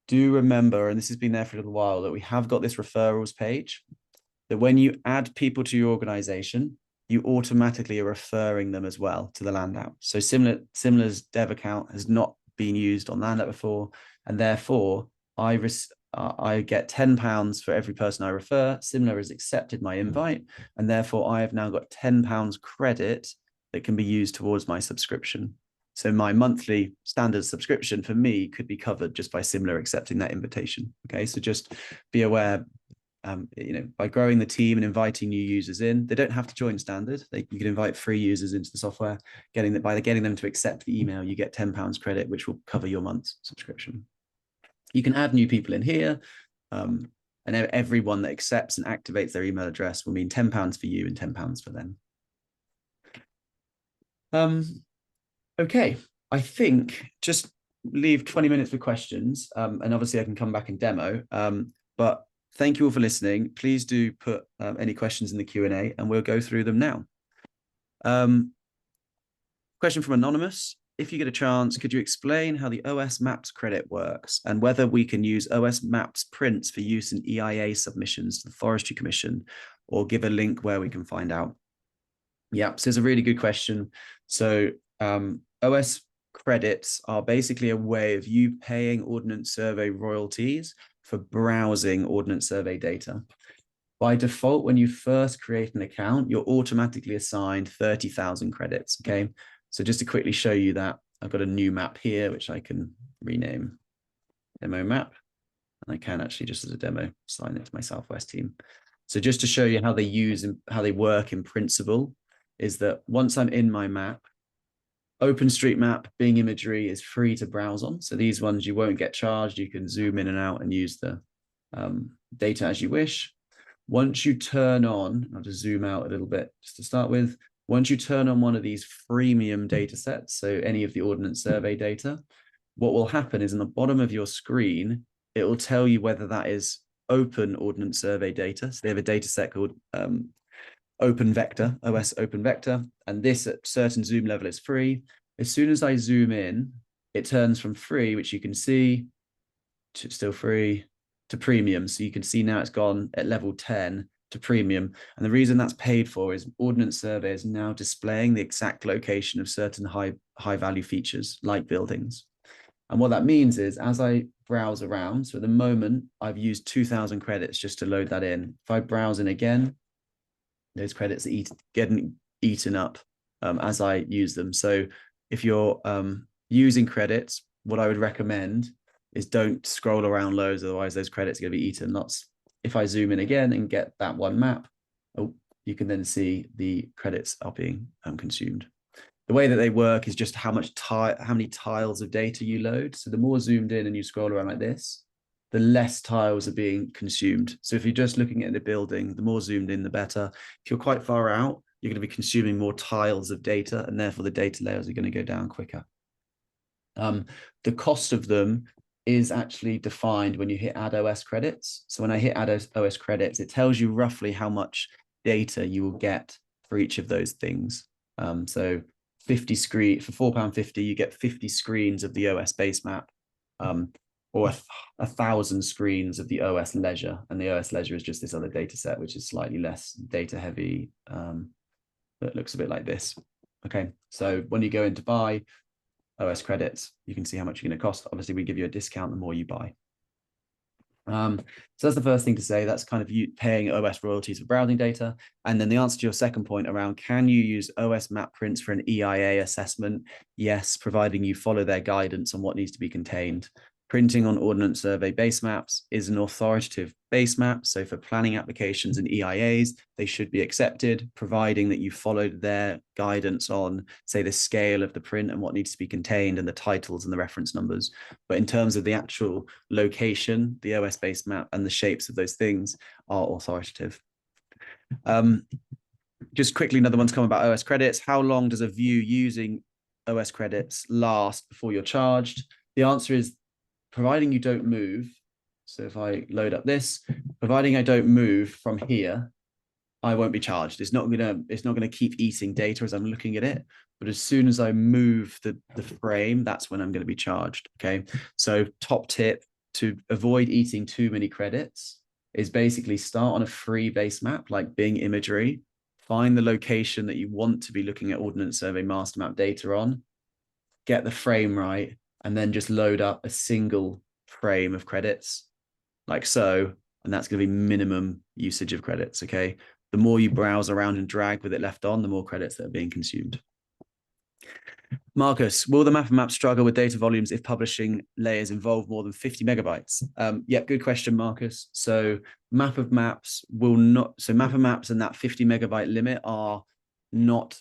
Do remember, and this has been there for a little while, that we have got this referrals page, that when you add people to your organization, you automatically are referring them as well to the Landapp. So Similar's dev account has not been used on Landapp before, and therefore I get £10 for every person I refer. Similar has accepted my invite, and therefore I have now got £10 credit that can be used towards my subscription. So my monthly standard subscription for me could be covered just by Similar accepting that invitation. Okay, so just be aware, by growing the team and inviting new users in, they don't have to join standard. You can invite free users into the software. By getting them to accept the email, you get £10 credit, which will cover your month's subscription. You can add new people in here. And everyone that accepts and activates their email address will mean £10 for you and £10 for them. Okay, I think just leave 20 minutes for questions, and obviously I can come back and demo. But thank you all for listening. Please do put any questions in the Q&A and we'll go through them now. Question from Anonymous. If you get a chance, could you explain how the OS Maps credit works and whether we can use OS Maps prints for use in EIA submissions to the Forestry Commission, or give a link where we can find out? Yeah, so it's a really good question. So OS credits are basically a way of you paying Ordnance Survey royalties for browsing Ordnance Survey data. By default, when you first create an account, you're automatically assigned 30,000 credits, okay? So just to quickly show you that, I've got a new map here, which I can rename demo map. And I can actually, just as a demo, assign it to my Southwest team. So just to show you how they use and how they work in principle, is that once I'm in my map, OpenStreetMap, Bing imagery is free to browse on. So these ones you won't get charged. You can zoom in and out and use the data as you wish. Once you turn on, I'll just zoom out a little bit just to start with. Once you turn on one of these freemium data sets, so any of the Ordnance Survey data, what will happen is in the bottom of your screen, it will tell you whether that is open Ordnance Survey data. So they have a data set called Open Vector, OS Open Vector, and this at certain zoom level is free. As soon as I zoom in, it turns from free, which you can see, to still free, to premium. So you can see now it's gone at level 10 to premium. And the reason that's paid for is Ordnance Survey is now displaying the exact location of certain high value features like buildings. And what that means is as I browse around, so at the moment I've used 2,000 credits just to load that in. If I browse in again, those credits are getting eaten up as I use them. So if you're using credits, what I would recommend is don't scroll around loads, otherwise those credits are going to be eaten. If I zoom in again and get that one map, you can then see the credits are being consumed. The way that they work is just how many tiles of data you load. So the more zoomed in and you scroll around like this, the less tiles are being consumed. So if you're just looking at the building, the more zoomed in, the better. If you're quite far out, you're going to be consuming more tiles of data, and therefore the data layers are going to go down quicker. The cost of them is actually defined when you hit add OS credits. So when I hit add OS credits, it tells you roughly how much data you will get for each of those things. So 50 screen for £4.50, you get 50 screens of the OS base map, or 1,000 screens of the OS Leisure. And the OS Leisure is just this other data set, which is slightly less data heavy. That looks a bit like this. Okay, so when you go in to buy OS credits, you can see how much you're going to cost. Obviously, we give you a discount the more you buy. So that's the first thing to say. That's kind of you paying OS royalties for browsing data. And then the answer to your second point around, can you use OS map prints for an EIA assessment? Yes, providing you follow their guidance on what needs to be contained. Printing on Ordnance Survey base maps is an authoritative base map. So for planning applications and EIAs, they should be accepted, providing that you followed their guidance on, say, the scale of the print and what needs to be contained and the titles and the reference numbers. But in terms of the actual location, the OS base map and the shapes of those things are authoritative. Just quickly, another one's come about OS credits. How long does a view using OS credits last before you're charged? The answer is, providing you don't move. So if I load up this, providing I don't move from here, I won't be charged. It's not gonna keep eating data as I'm looking at it. But as soon as I move the frame, that's when I'm going to be charged. Okay. So top tip to avoid eating too many credits is basically start on a free base map like Bing imagery. Find the location that you want to be looking at Ordnance Survey master map data on, get the frame right, and then just load up a single frame of credits like so, and that's going to be minimum usage of credits, okay? The more you browse around and drag with it left on, the more credits that are being consumed. Marcus, will the map of maps struggle with data volumes if publishing layers involve more than 50 megabytes? Yeah, good question, Marcus. So map of maps will not, so map of maps and that 50 megabyte limit are not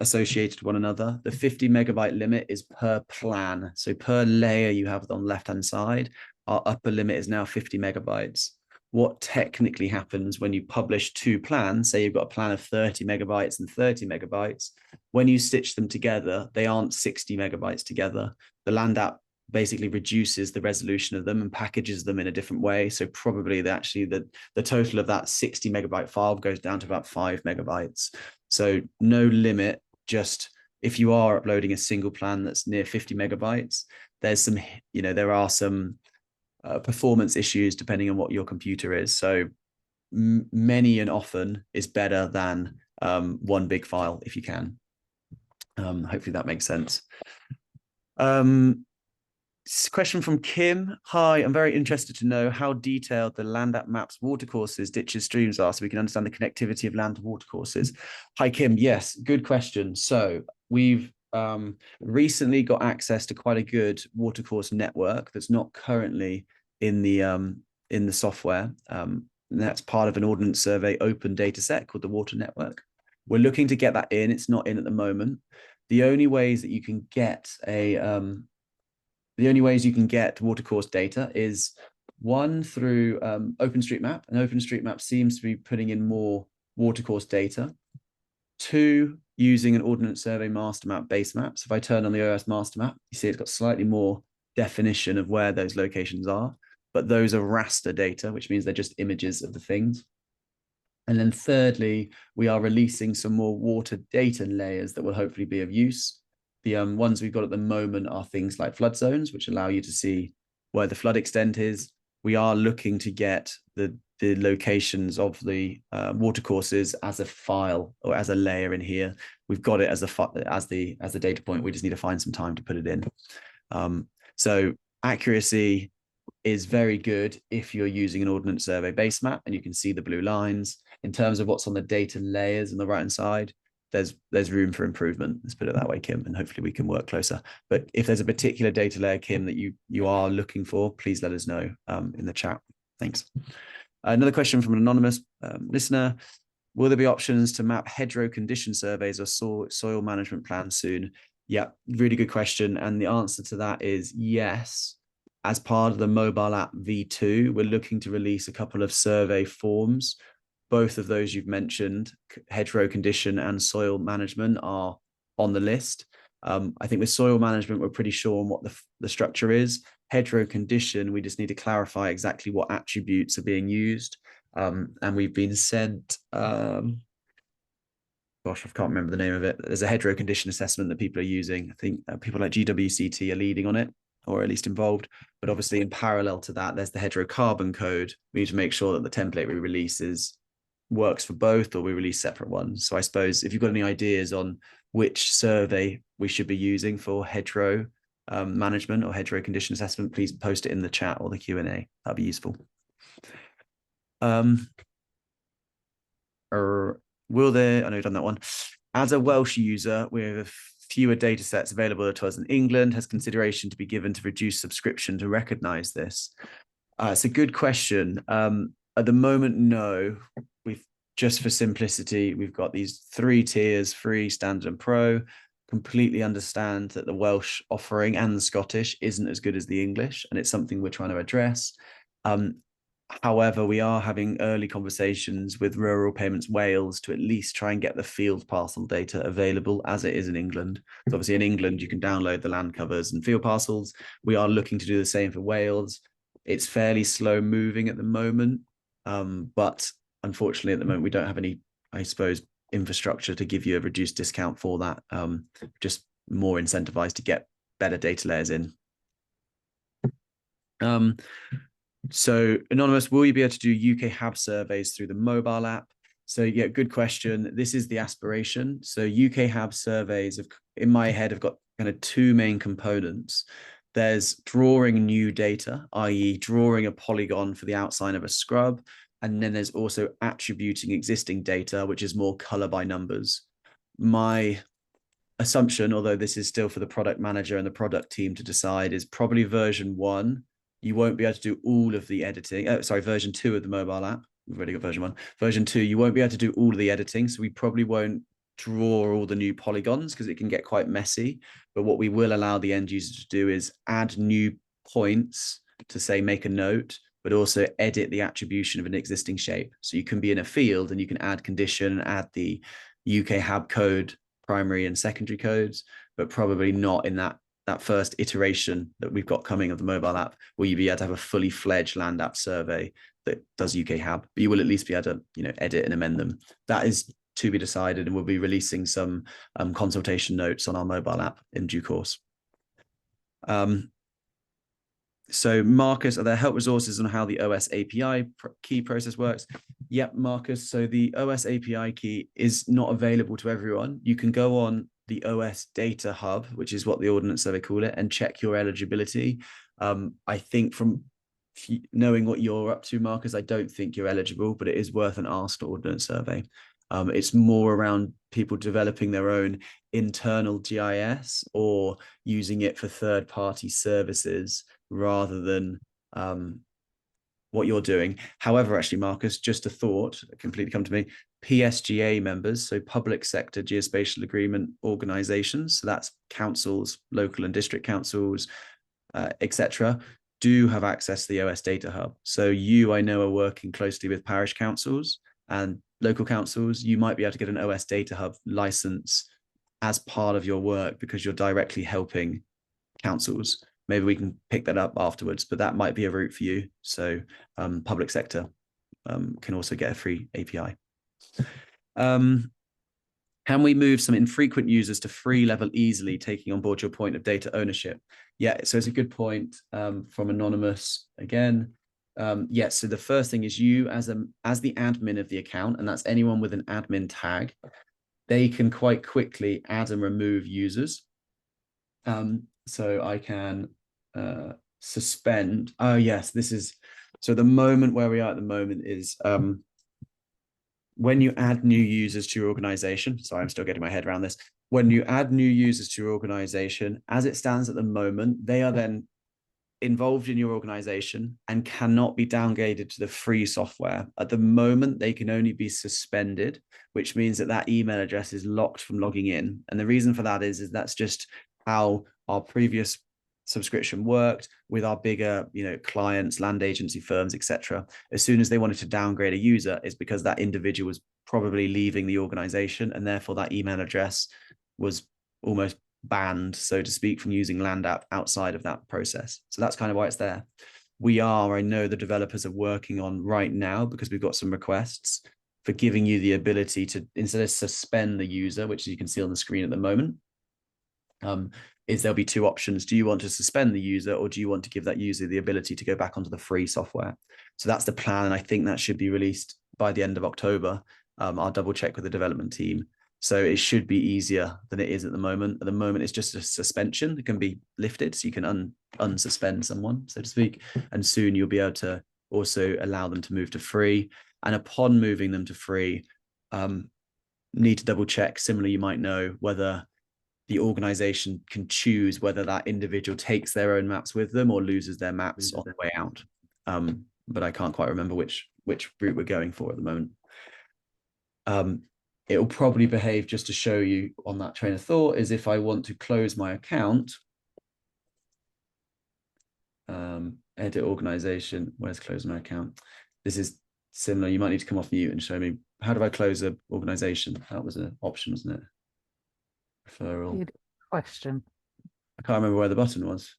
associated with one another. The 50 megabyte limit is per plan. So per layer you have on the left-hand side, our upper limit is now 50 megabytes. what technically happens when you publish two plans. Say you've got a plan of 30 megabytes and 30 megabytes. When you stitch them together, they aren't 60 megabytes together. The Land app basically reduces the resolution of them and packages them in a different way. So probably the total of that 60 megabyte file goes down to about 5 megabytes. So no limit, just if you are uploading a single plan that's near 50 megabytes, there's some, there are some performance issues depending on what your computer is. So many and often is better than one big file if you can. Hopefully that makes sense. Question from Kim. Hi, I'm very interested to know how detailed the Land app maps watercourses, ditches, streams are so we can understand the connectivity of land to watercourses. Hi, Kim. Yes, good question. So we've recently got access to quite a good watercourse network that's not currently in the software. And that's part of an Ordnance Survey open data set called the Water Network. We're looking to get that in. It's not in at the moment. The only ways that you can get watercourse data is one through OpenStreetMap, and OpenStreetMap seems to be putting in more watercourse data. Two, using an Ordnance Survey master map base map. So if I turn on the OS master map, you see it's got slightly more definition of where those locations are, but those are raster data, which means they're just images of the things. And then thirdly, we are releasing some more water data layers that will hopefully be of use. The ones we've got at the moment are things like flood zones, which allow you to see where the flood extent is. We are looking to get the locations of the watercourses as a file or as a layer in here. We've got it as the data point. We just need to find some time to put it in. So accuracy is very good if you're using an Ordnance Survey base map and you can see the blue lines. In terms of what's on the data layers on the right hand side, there's room for improvement. Let's put it that way, Kim, and hopefully we can work closer. But if there's a particular data layer, Kim, that you are looking for, please let us know in the chat. Thanks. Another question from an anonymous listener. Will there be options to map hedgerow condition surveys or soil management plans soon? Yeah, really good question. And the answer to that is yes. As part of the mobile app V2, we're looking to release a couple of survey forms. Both of those you've mentioned, hedgerow condition and soil management, are on the list. I think with soil management, we're pretty sure on what the structure is. Hedgerow condition, we just need to clarify exactly what attributes are being used. And we've been sent, gosh, I can't remember the name of it. There's a hedgerow condition assessment that people are using. I think people like GWCT are leading on it, or at least involved. But obviously in parallel to that, there's the hedgerow carbon code. We need to make sure that the template we release works for both, or we release separate ones. So I suppose if you've got any ideas on which survey we should be using for hedgerow management or hedgerow condition assessment, please post it in the chat or the Q&A. That'd be useful. Will there, I know you've done that one. As a Welsh user, we have fewer data sets available to us in England. Has consideration to be given to reduce subscription to recognize this? It's a good question. At the moment, no. Just for simplicity, we've got these 3 tiers: free, standard, and pro. Completely understand that the Welsh offering and the Scottish isn't as good as the English, and it's something we're trying to address. However, we are having early conversations with Rural Payments Wales to at least try and get the field parcel data available as it is in England. So obviously in England, you can download the land covers and field parcels. We are looking to do the same for Wales. It's fairly slow moving at the moment, but unfortunately, at the moment, we don't have any, I suppose, infrastructure to give you a reduced discount for that. Just more incentivized to get better data layers in. So anonymous, will you be able to do UK HAB surveys through the mobile app? So yeah, good question. This is the aspiration. So UK HAB surveys in my head have got kind of 2 main components. There's drawing new data, i.e. drawing a polygon for the outline of a scrub. And then there's also attributing existing data, which is more color by numbers. My assumption, although this is still for the product manager and the product team to decide, is probably version 1. You won't be able to do all of the editing. Version 2 of the mobile app. We've already got version 1. Version 2, you won't be able to do all of the editing. So we probably won't draw all the new polygons because it can get quite messy. But what we will allow the end user to do is add new points to say, make a note, but also edit the attribution of an existing shape. So you can be in a field and you can add condition, add the UK HAB code, primary and secondary codes, but probably not in that first iteration that we've got coming of the mobile app, where you'll be able to have a fully fledged land app survey that does UK HAB, but you will at least be able to, edit and amend them. That is to be decided, and we'll be releasing some consultation notes on our mobile app in due course. So Marcus, are there help resources on how the OS API key process works? Yep, Marcus. So the OS API key is not available to everyone. You can go on the OS data hub, which is what the Ordnance Survey call it, and check your eligibility. I think from knowing what you're up to, Marcus, I don't think you're eligible, but it is worth an ask to Ordnance Survey. It's more around people developing their own internal GIS or using it for third-party services rather than what you're doing. However, actually, Marcus, just a thought, completely come to me, PSGA members, so public sector geospatial agreement organizations, so that's councils, local and district councils, etc., do have access to the OS Data Hub. So I know, are working closely with parish councils and local councils. You might be able to get an OS Data Hub license as part of your work because you're directly helping councils. Maybe we can pick that up afterwards, but that might be a route for you. So public sector can also get a free API. Can we move some infrequent users to free level easily, taking on board your point of data ownership? Yeah, so it's a good point from Anonymous again. Yes, so the first thing is you as the admin of the account, and that's anyone with an admin tag, they can quite quickly add and remove users. So I can suspend. Oh yes, this is, so the moment where we are at the moment is when you add new users to your organization. Sorry, I'm still getting my head around this. When you add new users to your organization, as it stands at the moment, they are then involved in your organization and cannot be downgraded to the free software. At the moment, they can only be suspended, which means that email address is locked from logging in. And the reason for that is that's just how our previous subscription worked with our bigger, clients, land agency firms, etc. As soon as they wanted to downgrade a user, it's because that individual was probably leaving the organization, and therefore that email address was almost banned, so to speak, from using LandApp outside of that process. So that's kind of why it's there. I know the developers are working on right now, because we've got some requests for giving you the ability to, instead of suspend the user, which you can see on the screen at the moment, there'll be two options. Do you want to suspend the user, or do you want to give that user the ability to go back onto the free software? So that's the plan, and I think that should be released by the end of October. I'll double check with the development team. So it should be easier than it is at the moment. At the moment, it's just a suspension that can be lifted, so you can unsuspend someone, so to speak. And soon you'll be able to also allow them to move to free. And upon moving them to free, need to double check. Similarly, you might know whether the organization can choose whether that individual takes their own maps with them or loses their maps on the way out. But I can't quite remember which route we're going for at the moment. It will probably behave, just to show you on that train of thought, is if I want to close my account, edit organization, where's close my account? This is similar. You might need to come off mute and show me, how do I close an organization? That was an option, wasn't it? Referral. Good question. I can't remember where the button was.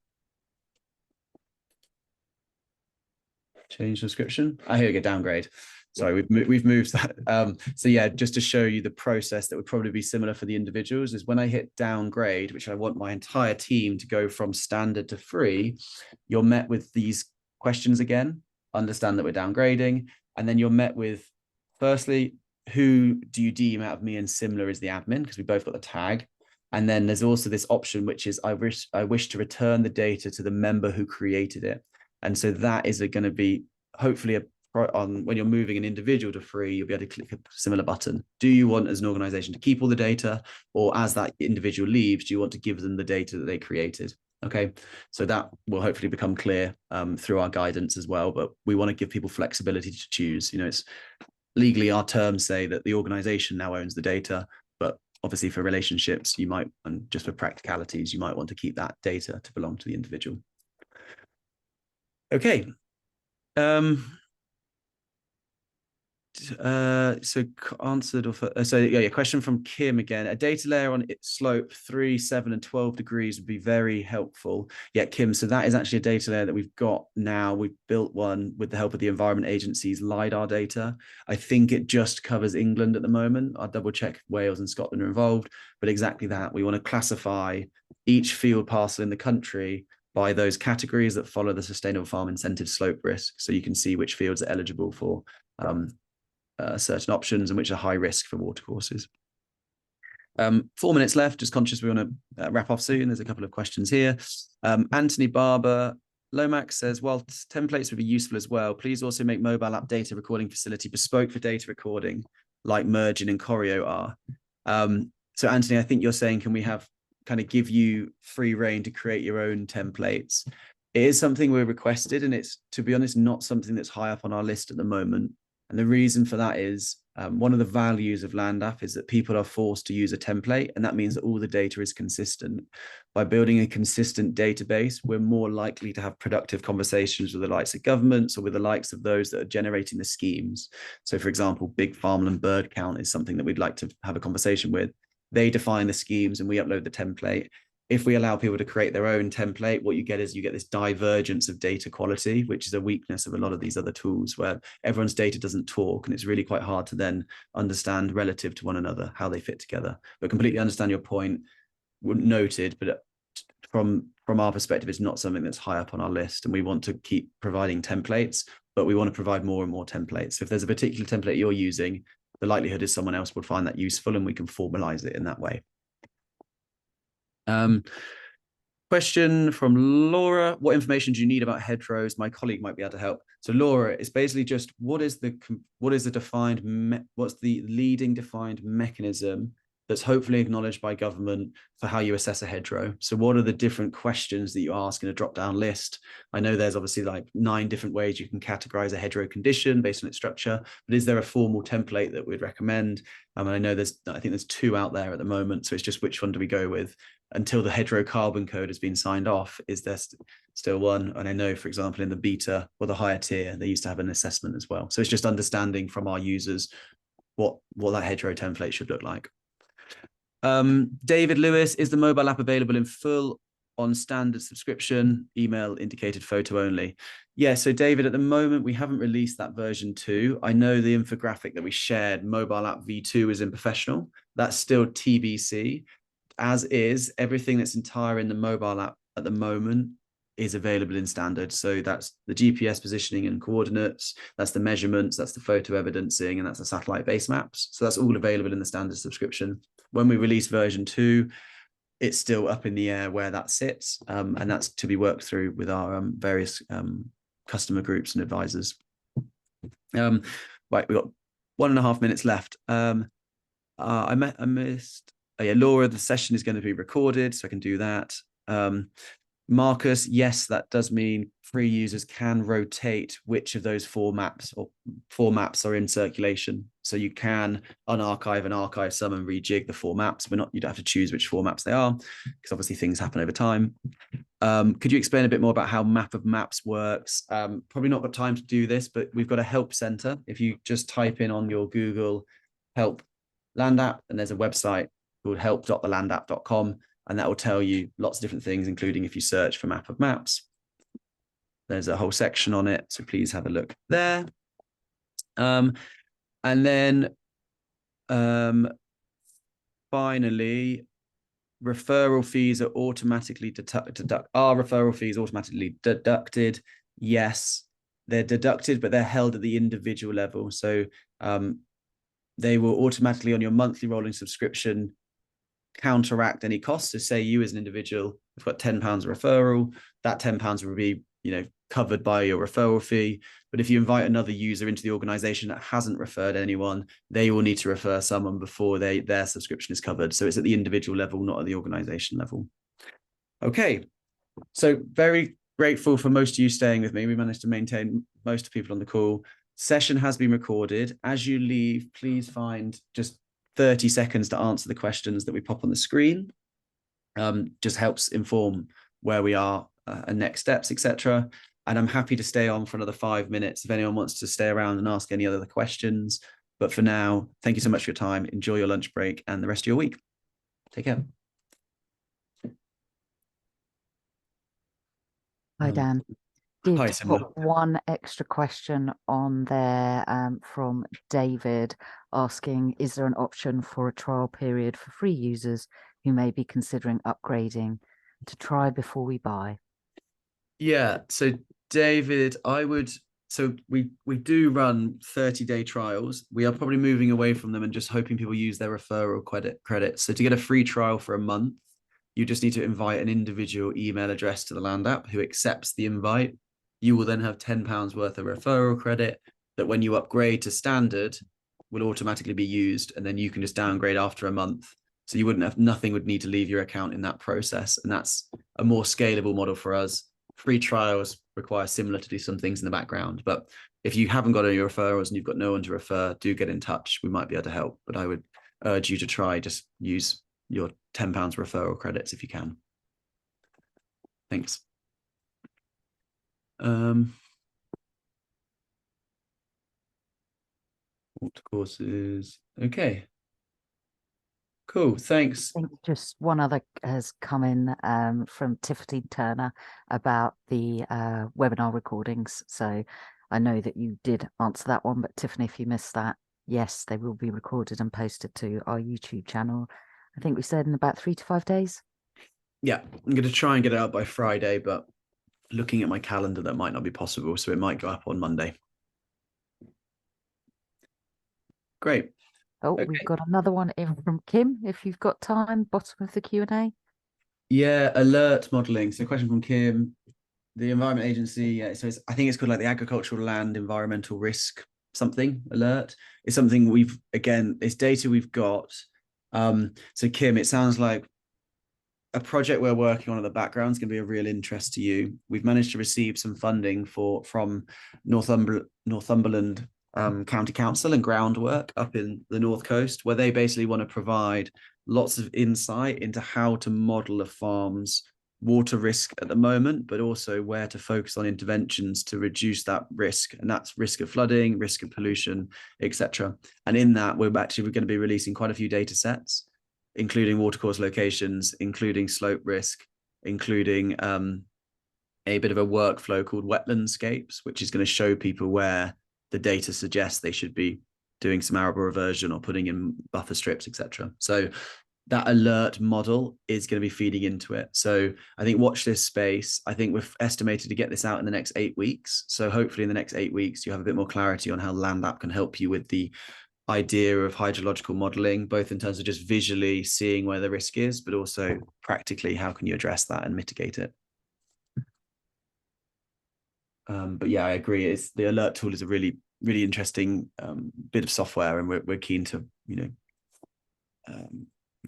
Change subscription. Here we go, downgrade. Sorry, we've moved that. So yeah, just to show you the process that would probably be similar for the individuals, is when I hit downgrade, which I want my entire team to go from standard to free, you're met with these questions again. Understand that we're downgrading, and then you're met with, firstly, who do you deem out of me and similar is the admin, because we both got the tag. And then there's also this option, which is I wish to return the data to the member who created it. And so that is going to be hopefully when you're moving an individual to free, you'll be able to click a similar button. Do you want, as an organization, to keep all the data, or as that individual leaves, do you want to give them the data that they created? Okay, so that will hopefully become clear through our guidance as well, but we want to give people flexibility to choose. It's legally, our terms say that the organization now owns the data, but obviously for relationships, you might, and just for practicalities, you might want to keep that data to belong to the individual. Okay. So answered or so yeah, question from Kim again. A data layer on its slope 3, 7, and 12 degrees would be very helpful. Yeah, Kim, so that is actually a data layer that we've got now. We've built one with the help of the Environment Agency's LiDAR data. I think it just covers England at the moment. I'll double check if Wales and Scotland are involved, but exactly that. We want to classify each field parcel in the country by those categories that follow the Sustainable Farm Incentive slope risk. So you can see which fields are eligible for certain options and which are high risk for watercourses. 4 minutes left, just conscious we want to wrap off soon. There's a couple of questions here. Anthony Barber, Lomax says, while templates would be useful as well, please also make mobile app data recording facility bespoke for data recording, like Mergin and Choreo are. So Anthony, I think you're saying, can we have kind of give you free reign to create your own templates? It is something we're requested, and it's, to be honest, not something that's high up on our list at the moment. And the reason for that is one of the values of LandApp is that people are forced to use a template, and that means that all the data is consistent. By building a consistent database, we're more likely to have productive conversations with the likes of governments or with the likes of those that are generating the schemes. So, for example, big farmland bird count is something that we'd like to have a conversation with. They define the schemes and we upload the template. If we allow people to create their own template, what you get is you get this divergence of data quality, which is a weakness of a lot of these other tools where everyone's data doesn't talk, and it's really quite hard to then understand relative to one another how they fit together. But completely understand your point, noted, but from our perspective, it's not something that's high up on our list, and we want to keep providing templates, but we want to provide more and more templates. So if there's a particular template you're using, the likelihood is someone else would find that useful, and we can formalize it in that way. Question from Laura: what information do you need about hedgerows? My colleague might be able to help. So Laura, it's basically just what's the leading defined mechanism that's hopefully acknowledged by government for how you assess a hedgerow. So what are the different questions that you ask in a drop-down list? I know there's obviously like 9 different ways you can categorize a hedgerow condition based on its structure, but is there a formal template that we'd recommend? And I know I think there's 2 out there at the moment. So it's just which one do we go with? Until the hedgerow carbon code has been signed off, is there still one? And I know, for example, in the beta or the higher tier, they used to have an assessment as well. So it's just understanding from our users what that hedgerow template should look like. David Lewis, is the mobile app available in full on standard subscription, email indicated photo only? Yeah, so David, at the moment, we haven't released that version 2. I know the infographic that we shared, mobile app V2 is in professional. That's still TBC. As is, everything that's entire in the mobile app at the moment is available in standard. So that's the GPS positioning and coordinates, that's the measurements, that's the photo evidencing, and that's the satellite base maps. So that's all available in the standard subscription. When we release version 2, it's still up in the air where that sits, and that's to be worked through with our various customer groups and advisors. Right, we've got 1.5 minutes left. I missed. Oh, yeah, Laura, the session is going to be recorded, so I can do that. Marcus, yes, that does mean free users can rotate which of those 4 maps are in circulation. So you can unarchive and archive some and rejig the 4 maps. You don't have to choose which 4 maps they are, because obviously things happen over time. Could you explain a bit more about how Map of Maps works? Probably not got time to do this, but we've got a help center. If you just type in on your Google help LandApp, and there's a website called help.thelandapp.com, and that will tell you lots of different things, including if you search for Map of Maps. There's a whole section on it, so please have a look there. And then finally, referral fees are automatically deducted. Are referral fees automatically deducted? Yes, they're deducted, but they're held at the individual level. So they will automatically, on your monthly rolling subscription, counteract any costs. So say you as an individual have got £10 referral, that £10 will be, covered by your referral fee. But if you invite another user into the organization that hasn't referred anyone, they will need to refer someone before their subscription is covered. So it's at the individual level, not at the organization level. Okay, so very grateful for most of you staying with me. We managed to maintain most people on the call. Session has been recorded. As you leave, please find just 30 seconds to answer the questions that we pop on the screen. Just helps inform where we are and next steps, etc. And I'm happy to stay on for another 5 minutes if anyone wants to stay around and ask any other questions. But for now, thank you so much for your time. Enjoy your lunch break and the rest of your week. Take care. Hi, Dan. Hi, Did Simla. put one extra question on there from David asking, is there an option for a trial period for free users who may be considering upgrading to try before we buy? Yeah, so David, so we do run 30-day trials. We are probably moving away from them and just hoping people use their referral credit. So to get a free trial for a month, you just need to invite an individual email address to the Land app who accepts the invite. You will then have £10 worth of referral credit that when you upgrade to standard will automatically be used, and then you can just downgrade after a month. So you wouldn't have, nothing would need to leave your account in that process. And that's a more scalable model for us. Free trials require similar to do some things in the background. But if you haven't got any referrals and you've got no one to refer, do get in touch. We might be able to help. But I would urge you to try, just use your £10 referral credits if you can. Thanks. What courses? Okay. Cool. Thanks. I think just one other has come in from Tiffany Turner about the webinar recordings. So I know that you did answer that one, but Tiffany, if you missed that, yes, they will be recorded and posted to our YouTube channel. I think we said in about 3 to 5 days. Yeah, I'm going to try and get it out by Friday, but looking at my calendar, that might not be possible. So it might go up on Monday. Great. Oh, Okay. we've got another one in from Kim, if you've got time, bottom of the Q&A. Yeah, alert modeling. So question from Kim, the Environment Agency. Yeah, so I think it's called like the Agricultural Land Environmental Risk something alert. It's something it's data we've got. So Kim, it sounds like a project we're working on in the background is going to be of real interest to you. We've managed to receive some funding from Northumberland County Council and groundwork up in the North Coast, where they basically want to provide lots of insight into how to model a farm's water risk at the moment, but also where to focus on interventions to reduce that risk. And that's risk of flooding, risk of pollution, etc. And in that, we're going to be releasing quite a few data sets, including watercourse locations, including slope risk, including a bit of a workflow called wetlandscapes, which is going to show people where the data suggests they should be doing some arable reversion or putting in buffer strips, etc. So that alert model is going to be feeding into it. So I think watch this space. I think we've estimated to get this out in the next 8 weeks. So hopefully in the next 8 weeks, you have a bit more clarity on how Land App can help you with the idea of hydrological modeling, both in terms of just visually seeing where the risk is, but also practically how can you address that and mitigate it. But yeah, I agree. The alert tool is a really, really interesting bit of software, and we're keen to,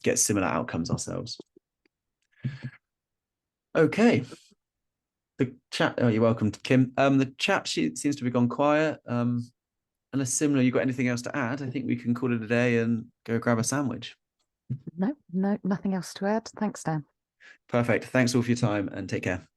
get similar outcomes ourselves. Okay. The chat. Oh, you're welcome, Kim. The chat sheet seems to be gone quiet. Unless similar, you got anything else to add? I think we can call it a day and go grab a sandwich. No, nothing else to add. Thanks, Dan. Perfect. Thanks all for your time and take care.